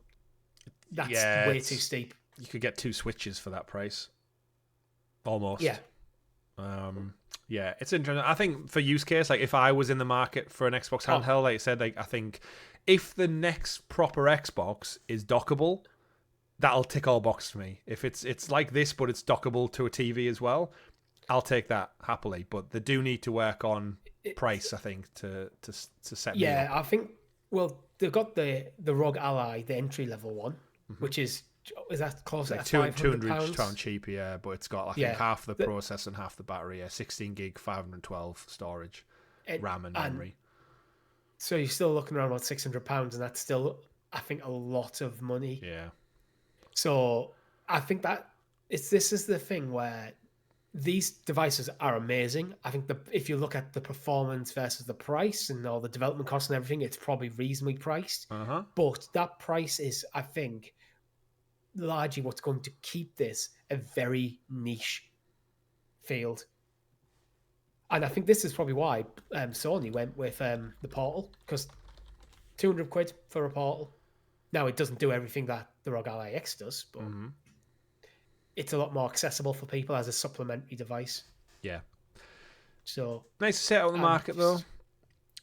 that's way too steep.
You could get 2 Switches for that price. Almost.
Yeah.
Yeah, it's interesting. I think for use case, like if I was in the market for an Xbox handheld, like I said, like I think if the next proper Xbox is dockable, that'll tick all boxes for me. If it's like this, but it's dockable to a TV as well, I'll take that happily. But they do need to work on price, I think, to set me up.
Yeah, I think, well, they've got the ROG Ally, the entry level one, which is that close
like
to
£200 cheaper, yeah, but it's got I think half the processor and half the battery, 16 gig, 512 storage, RAM and memory.
So you're still looking around about £600, and that's still, I think, a lot of money.
Yeah.
So I think this is the thing where these devices are amazing. I think if you look at the performance versus the price and all the development costs and everything, it's probably reasonably priced. But that price is, I think, largely what's going to keep this a very niche field. And I think this is probably why Sony went with the Portal, because £200 for a Portal. Now, it doesn't do everything that the ROG Ally X does, but it's a lot more accessible for people as a supplementary device.
Yeah.
So
nice to see it out on the market, though.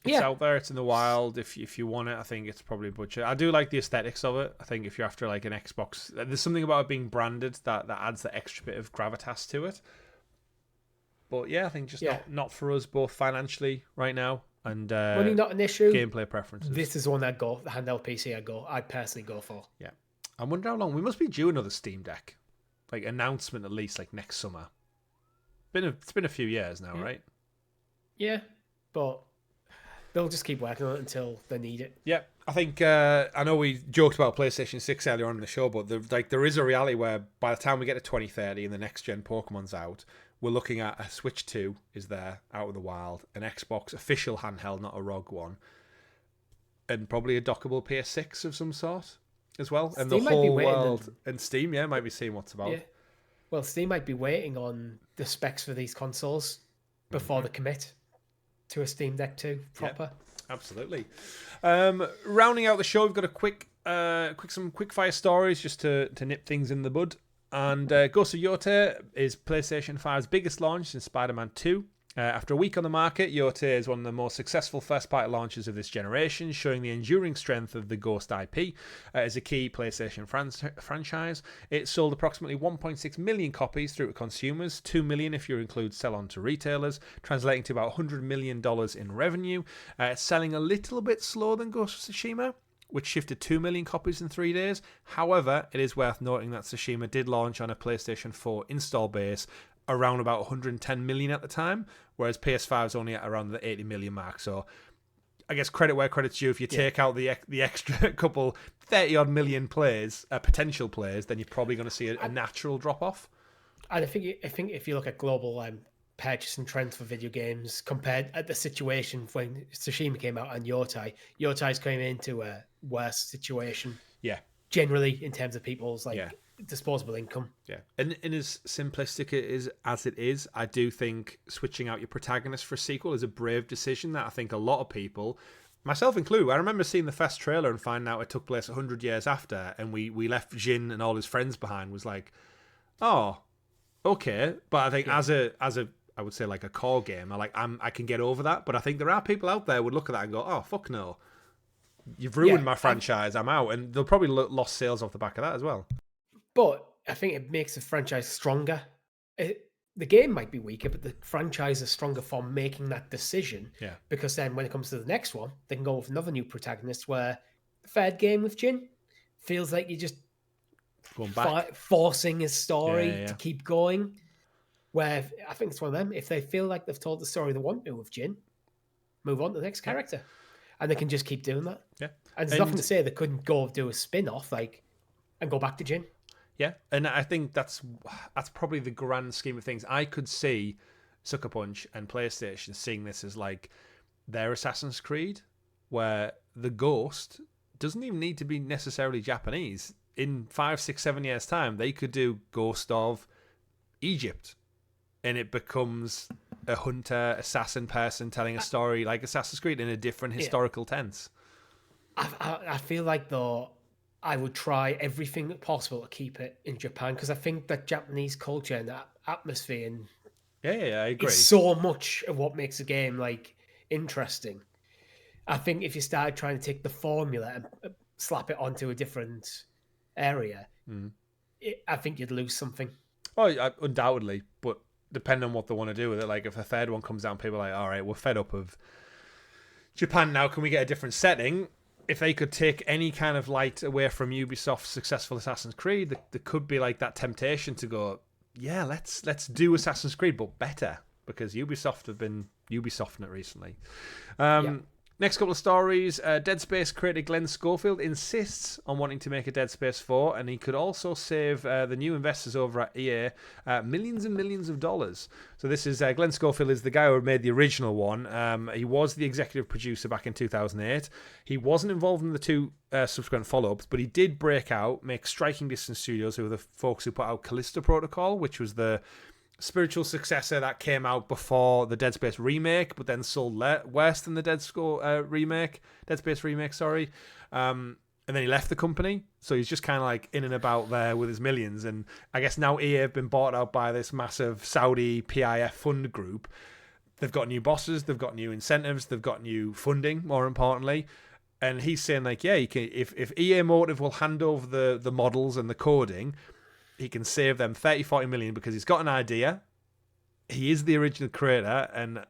It's out there. It's in the wild. If you want it, I think it's probably budget. I do like the aesthetics of it. I think if you're after like an Xbox, there's something about it being branded that adds the extra bit of gravitas to it. But yeah, I think just not for us both financially right now, and
money not an issue.
Gameplay preferences.
This is one the handheld PC I'd personally go for.
Yeah, I wonder how long we must be due another Steam Deck, like announcement at least like next summer. It's been a few years now, right? Yeah,
but they'll just keep working on it until they need it.
Yeah, I think I know we joked about PlayStation 6 earlier on in the show, but there is a reality where by the time we get to 2030 and the next gen Pokemon's out, we're looking at a Switch 2 is there out in the wild, an Xbox official handheld, not a ROG one, and probably a dockable PS6 of some sort as well.
Steam
and the whole world
and
Steam, might be seeing what's about.
Yeah. Well, Steam might be waiting on the specs for these consoles before they commit to a Steam Deck 2 proper.
Yeah, absolutely. Rounding out the show, we've got some quick fire stories just to nip things in the bud. And Ghost of Yotei is PlayStation 5's biggest launch since Spider-Man 2. After a week on the market, Yotei is one of the most successful first-party launches of this generation, showing the enduring strength of the Ghost IP as a key PlayStation franchise. It sold approximately 1.6 million copies through to consumers, 2 million if you include sell-on to retailers, translating to about $100 million in revenue. It's selling a little bit slower than Ghost of Tsushima, which shifted 2 million copies in 3 days. However, it is worth noting that Tsushima did launch on a PlayStation 4 install base around about 110 million at the time, whereas PS5 is only at around the 80 million mark. So I guess credit where credit's due. If you take out the extra couple 30-odd million potential players, then you're probably going to see a natural drop-off.
And I think if you look at global purchasing trends for video games compared at the situation when Tsushima came out and Yotei's came into a worse situation.
Yeah.
Generally, in terms of people's disposable income.
Yeah. And as simplistic as it is, I do think switching out your protagonist for a sequel is a brave decision that I think a lot of people, myself included, I remember seeing the first trailer and finding out it took place 100 years after, and we left Jin and all his friends behind, was like, oh, okay, but I think as a I would say like a core game, I can get over that. But I think there are people out there who would look at that and go, oh fuck no, you've ruined my franchise. I'm out, and they'll probably lost sales off the back of that as well.
But I think it makes the franchise stronger. The game might be weaker, but the franchise is stronger for making that decision.
Yeah.
Because then when it comes to the next one, they can go with another new protagonist where the third game with Jin feels like you're just
going back.
Forcing his story
to
keep going. Where I think it's one of them. If they feel like they've told the story they want to with Jin, move on to the next character. And they can just keep doing that.
Yeah.
And there's nothing to say they couldn't go do a spin-off and go back to Jin.
Yeah, and I think that's probably the grand scheme of things. I could see Sucker Punch and PlayStation seeing this as like their Assassin's Creed, where the ghost doesn't even need to be necessarily Japanese. In 5, 6, 7 years' time, they could do Ghost of Egypt, and it becomes a hunter, assassin person telling a story like Assassin's Creed in a different historical tense.
I feel like, though, I would try everything possible to keep it in Japan, because I think that Japanese culture and that atmosphere and
I agree.
It's so much of what makes a game interesting. I think if you started trying to take the formula and slap it onto a different area, I think you'd lose something.
Oh, undoubtedly, but depending on what they want to do with it, like if a third one comes out, people are like, all right, we're fed up of Japan now. Can we get a different setting? If they could take any kind of light away from Ubisoft's successful Assassin's Creed, there could be like that temptation to go, yeah, let's do Assassin's Creed, but better, because Ubisoft have been Ubisofting it recently. Next couple of stories. Dead Space creator Glenn Schofield insists on wanting to make a Dead Space 4, and he could also save the new investors over at EA millions and millions of dollars. So this is Glenn Schofield is the guy who made the original one. He was the executive producer back in 2008. He wasn't involved in the two subsequent follow-ups, but he did break out, make Striking Distance Studios, who were the folks who put out Callisto Protocol, which was the spiritual successor that came out before the Dead Space remake, but then sold worse than the Dead Space remake, sorry. And then he left the company, so he's just kind of like in and about there with his millions. And I guess now EA have been bought out by this massive Saudi PIF fund group. They've got new bosses, they've got new incentives, they've got new funding, more importantly. And he's saying like, yeah, you can, if EA Motive will hand over the models and the coding, he can save them 30-40 million because he's got an idea. He is the original creator, and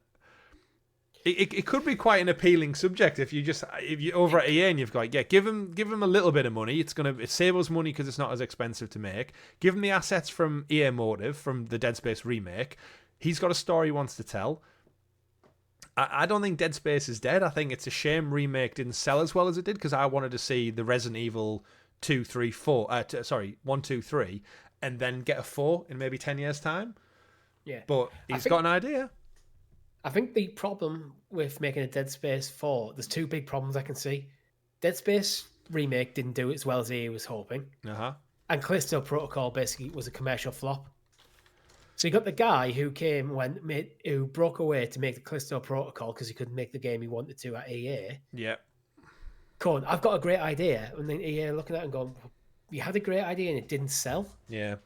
it could be quite an appealing subject if you over at EA and you've got give him a little bit of money. It save us money because it's not as expensive to make. Give him the assets from EA Motive from the Dead Space remake. He's got a story he wants to tell. I don't think Dead Space is dead. I think it's a shame remake didn't sell as well as it did, because I wanted to see the Resident Evil 1, 2, 3, and then get a 4 in maybe 10 years' time. Yeah. But he's got an idea.
I think the problem with making a Dead Space 4, there's two big problems I can see. Dead Space remake didn't do it as well as EA was hoping. And Callisto Protocol basically was a commercial flop. So you got the guy who who broke away to make the Callisto Protocol because he couldn't make the game he wanted to at EA.
Yeah.
Cool. I've got a great idea. And then EA looking at it and going, you had a great idea and it didn't sell?
Yeah.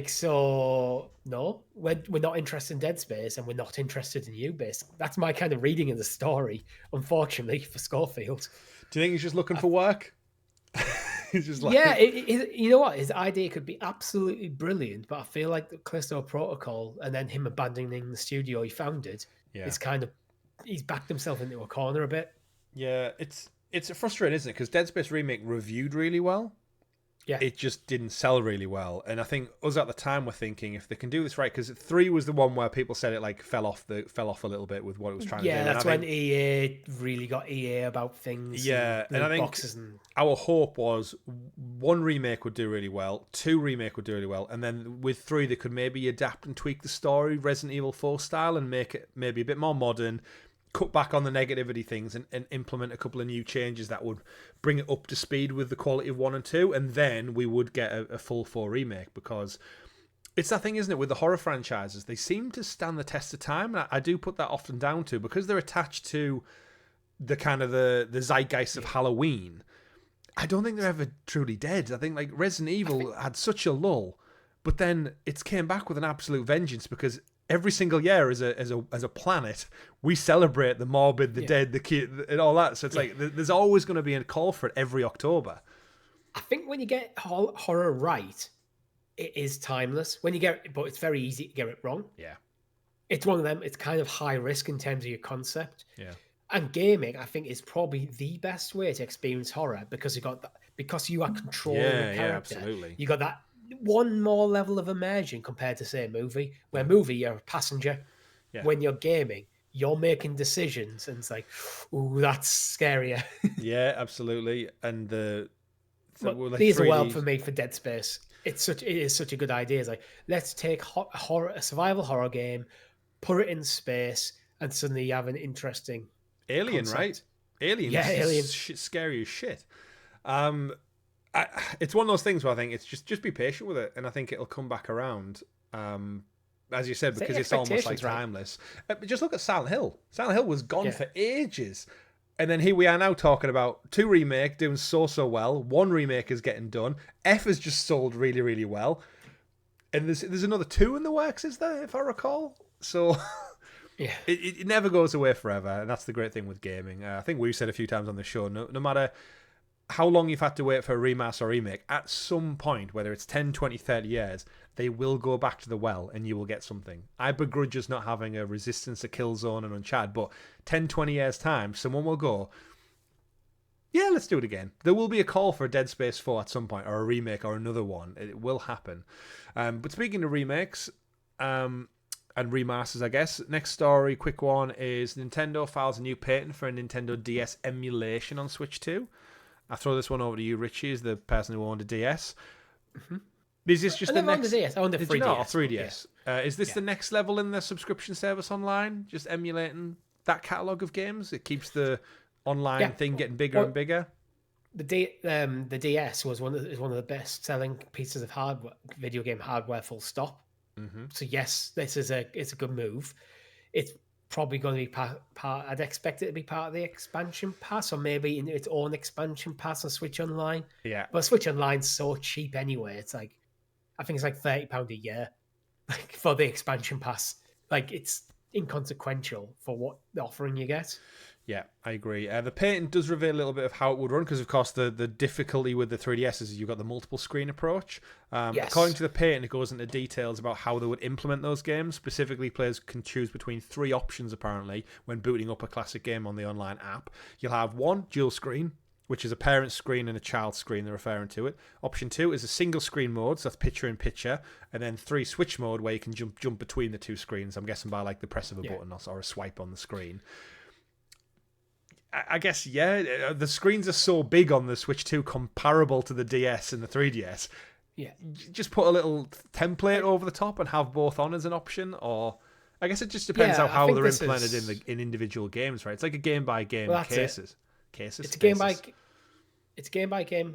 So, no, we're not interested in Dead Space and we're not interested in you, basically. That's my kind of reading of the story, unfortunately, for Schofield.
Do you think he's just looking for work? He's just like...
Yeah, you know what? His idea could be absolutely brilliant, but I feel like the Callisto Protocol and then him abandoning the studio he founded, it's kind of... He's backed himself into a corner a bit.
Yeah, it's frustrating, isn't it? Because Dead Space Remake reviewed really well. Yeah. It just didn't sell really well. And I think us at the time were thinking, if they can do this right, because 3 was the one where people said it like fell off a little bit with what it was trying to do.
Yeah, that's when EA really got EA about things.
Yeah, and I think our hope was 1 remake would do really well, 2 remake would do really well, and then with 3 they could maybe adapt and tweak the story Resident Evil 4 style and make it maybe a bit more modern, cut back on the negativity things and implement a couple of new changes that would bring it up to speed with the quality of 1 and 2, and then we would get a full 4 remake. Because it's that thing, isn't it, with the horror franchises, they seem to stand the test of time, and I do put that often down to because they're attached to the kind of the zeitgeist of Halloween. I don't think they're ever truly dead. I think like Resident Evil had such a lull, But then it's came back with an absolute vengeance because every single year as a planet, we celebrate the morbid, the dead, the kid, and all that. So it's like there's always going to be a call for it every October.
I think when you get horror right, it is timeless. When you get it, but it's very easy to get it wrong.
Yeah.
It's one of them. It's kind of high risk in terms of your concept.
Yeah.
And gaming, I think, is probably the best way to experience horror because because you are controlling the character.
Yeah, absolutely.
You got that one more level of immersion compared to, say, a movie. Where movie, you're a passenger. Yeah. When you're gaming, you're making decisions, and it's like, ooh, that's scarier.
Yeah, absolutely. And
these are well for me for Dead Space. It is such a good idea. It's like, let's take a survival horror game, put it in space, and suddenly you have an interesting
Alien,
concept.
right? Alien.
Yeah, Alien.
Scary as shit. It's one of those things where I think it's just be patient with it, and I think it'll come back around. As you said, because it's almost like timeless. Right? Just look at Silent Hill. Silent Hill was gone for ages. And then here we are now talking about 2 remake doing so well. 1 remake is getting done. F has just sold really, really well. And there's another 2 in the works, is there, if I recall? So yeah, it never goes away forever. And that's the great thing with gaming. I think we've said a few times on the show, no matter how long you've had to wait for a remaster or remake, at some point, whether it's 10, 20, 30 years, they will go back to the well and you will get something. I begrudge us not having a Resistance, a Killzone, and Uncharted, but 10, 20 years' time, someone will go, yeah, let's do it again. There will be a call for a Dead Space 4 at some point, or a remake, or another one. It will happen. But speaking of remakes and remasters, I guess, next story, quick one, is Nintendo files a new patent for a Nintendo DS emulation on Switch 2. I'll throw this one over to you, Richie, as the person who owned a DS. Mm-hmm. Is this just the next? I owned a 3DS. 3DS. Yeah. Is this the next level in the subscription service online? Just emulating that catalogue of games? It keeps the online thing getting bigger and bigger.
The DS was one of the best selling pieces of hardware, video game hardware. Full stop. Mm-hmm. So yes, it's a good move. It's probably going to be part. I'd expect it to be part of the expansion pass, or maybe in its own expansion pass on Switch Online. Yeah, but Switch Online's so cheap anyway. It's like, I think it's like £30 a year, like for the expansion pass. Like, it's inconsequential for what the offering you get.
Yeah, I agree. The patent does reveal a little bit of how it would run, because of course the difficulty with the 3DS is you've got the multiple screen approach. Yes. According to the patent, it goes into details about how they would implement those games. Specifically, players can choose between 3 options apparently when booting up a classic game on the online app. You'll have 1, dual screen, which is a parent screen and a child screen, they're referring to it. Option 2 is a single screen mode, so that's picture in picture. And then 3, switch mode, where you can jump between the 2 screens. I'm guessing by like the press of a button or a swipe on the screen. I guess, the screens are so big on the Switch 2 comparable to the DS and the 3DS. Yeah. Just put a little template over the top and have both on as an option, or I guess it just depends how they're implemented in individual games, right? It's like a game by game cases. It's a game by game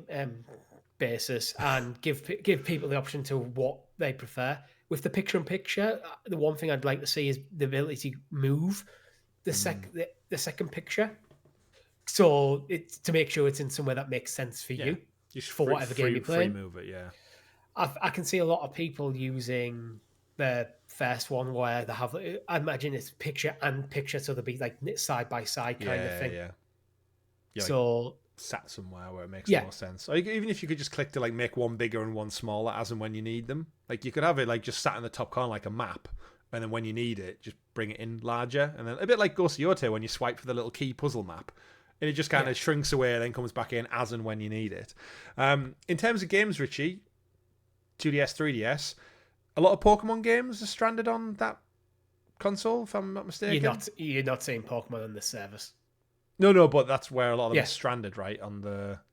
basis, and give people the option to what they prefer. With the picture in picture, the one thing I'd like to see is the ability to move the second picture. So it's to make sure it's in somewhere that makes sense for you, for whatever game you're playing. Free move it, yeah.
I can see a lot of people using the first one where they have, I imagine it's picture and picture, so they'll be like side by side kind of thing.
Yeah.
So
like sat somewhere where it makes more sense. Or even if you could just click to like make one bigger and one smaller as and when you need them. Like you could have it like just sat in the top corner like a map, and then when you need it, just bring it in larger. And then a bit like Ghost of Yoto when you swipe for the little key puzzle map. And it just kind of shrinks away and then comes back in as and when you need it. In terms of games, Richie, 2DS, 3DS, a lot of Pokemon games are stranded on that console, if I'm not mistaken.
You're not seeing Pokemon on this service.
No, but that's where a lot of them are stranded, right?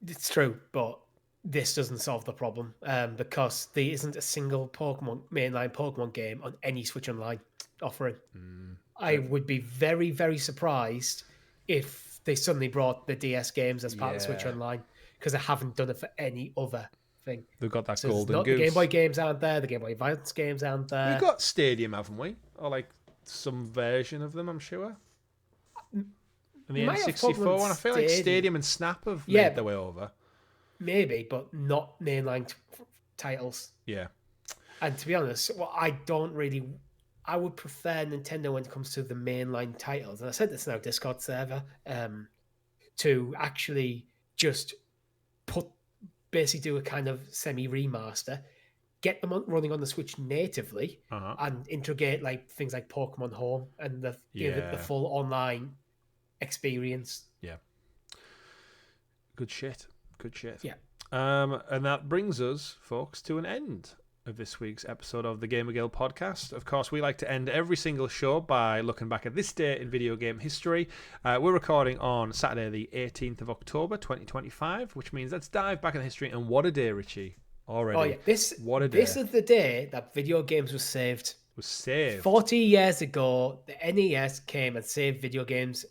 It's true, but this doesn't solve the problem because there isn't a single mainline Pokemon game on any Switch Online offering. I would be very, very surprised if they suddenly brought the DS games as part of Switch Online, because they haven't done it for any other thing.
They've got that golden goose.
The Game Boy games aren't there. The Game Boy Advance games aren't there.
We've got Stadium, haven't we? Or like some version of them, I'm sure. And the N64 one, I feel like Stadium and Snap have made their way over.
Maybe, but not mainline titles.
Yeah.
And to be honest, well, I would prefer Nintendo when it comes to the mainline titles. And I said this in our Discord server, to actually just basically do a kind of semi-remaster, get them running on the Switch natively, and integrate like things like Pokemon Home and give it the full online experience.
Yeah. Good shit.
Yeah.
And that brings us, folks, to an end of this week's episode of the GamerGuild Podcast. Of course, we like to end every single show by looking back at this day in video game history. We're recording on Saturday the 18th of October 2025, which means let's dive back in history. And what a day, Richie, already.
Oh yeah, this is the day that video games were saved. 40 years ago, the NES came and saved video games.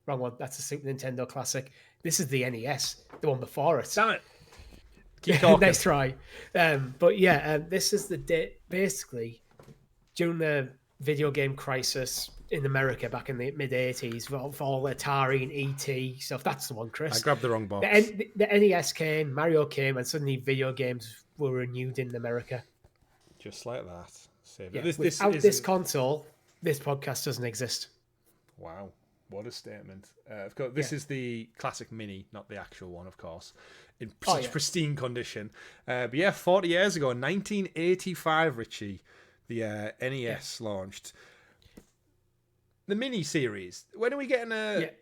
Wrong one, that's a Super Nintendo classic. This is the NES, the one before it.
Damn it. Keep talking.
Nice try. But yeah, this is the day, basically, during the video game crisis in America back in the mid-80s, for all Atari and ET stuff. That's the one, Chris.
I grabbed the wrong box.
The NES came, Mario came, and suddenly video games were renewed in America.
Just like that.
Yeah, without this console, this podcast doesn't exist.
Wow. What a statement. Of course, this is the classic mini, not the actual one, of course, in such pristine condition. But yeah, 40 years ago, 1985, Richie, the NES launched. The mini series. When are we getting a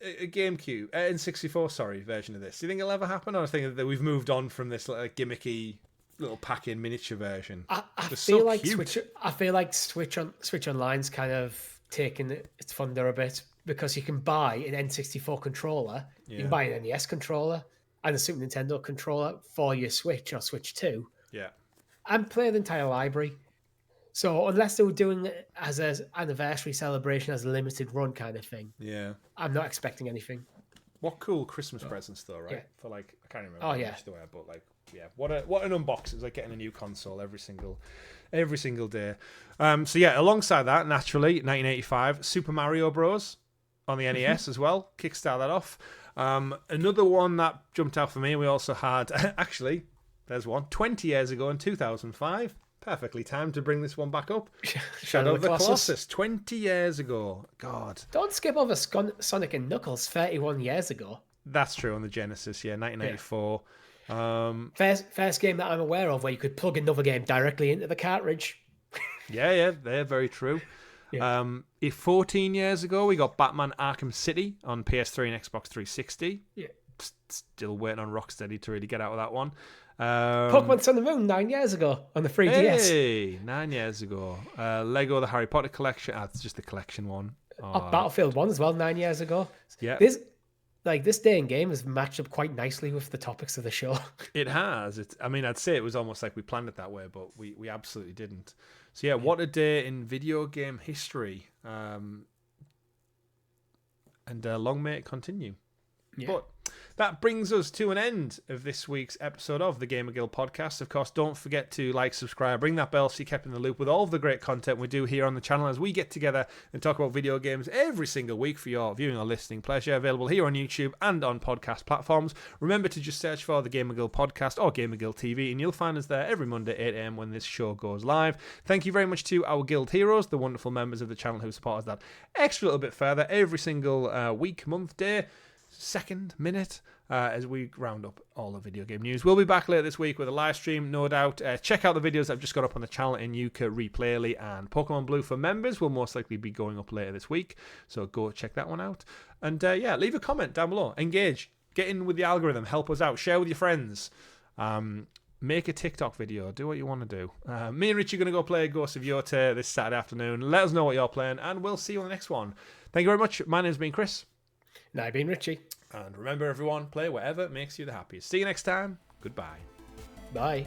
GameCube, N64, version of this? Do you think it'll ever happen? Or do you think that we've moved on from this gimmicky little pack-in miniature version?
I feel like Switch Online's kind of taken its thunder a bit, because you can buy an N64 controller, you can buy an NES controller and a Super Nintendo controller for your Switch or Switch 2.
Yeah.
And play the entire library. So unless they were doing it as an anniversary celebration, as a limited run kind of thing, I'm not expecting anything.
What cool Christmas presents though, right?
Yeah.
For I can't remember how much they were, but what an unboxing. It's like getting a new console every single day. So yeah, alongside that, naturally, 1985, Super Mario Bros. On the NES as well, kickstart that off. Another one that jumped out for me, we also had, actually, there's one, 20 years ago in 2005. Perfectly timed to bring this one back up. Shadow of the Colossus, 20 years ago. God.
Don't skip over Sonic and Knuckles, 31 years ago.
That's true, on the Genesis, 1994.
First game that I'm aware of where you could plug another game directly into the cartridge.
Yeah, they're very true. 14 years ago, we got Batman Arkham City on PS3 and Xbox 360. Yeah. Still waiting on Rocksteady to really get out of that one.
Pokemon Sun and Moon 9 years ago on the 3DS.
Hey, 9 years ago. Lego The Harry Potter Collection. It's just the collection one.
Battlefield 1 as well, 9 years ago.
Yeah.
This day in game has matched up quite nicely with the topics of the show.
It has. I'd say it was almost like we planned it that way, but we absolutely didn't. So yeah, what a day in video game history. And long may it continue. Yeah. But that brings us to an end of this week's episode of the GamerGuild Podcast. Of course, don't forget to like, subscribe, ring that bell so you're kept in the loop with all of the great content we do here on the channel as we get together and talk about video games every single week for your viewing or listening pleasure. Available here on YouTube and on podcast platforms. Remember to just search for the GamerGuild Podcast or GamerGuildTV and you'll find us there every Monday 8 a.m. when this show goes live. Thank you very much to our guild heroes, the wonderful members of the channel who support us that extra little bit further every single week, month, day, second, minute, as we round up all the video game news. We'll be back later this week with a live stream, no doubt. Check out the videos I've just got up on the channel in Yuka, Replayly, and Pokemon Blue for members will most likely be going up later this week, so go check that one out. And leave a comment down below. Engage. Get in with the algorithm. Help us out. Share with your friends. Make a TikTok video. Do what you want to do. Me and Richie are going to go play Ghost of Yota this Saturday afternoon. Let us know what you're playing, and we'll see you on the next one. Thank you very much. My name's been Chris.
And I've been Richie.
And remember, everyone, play whatever makes you the happiest. See you next time. Goodbye.
Bye.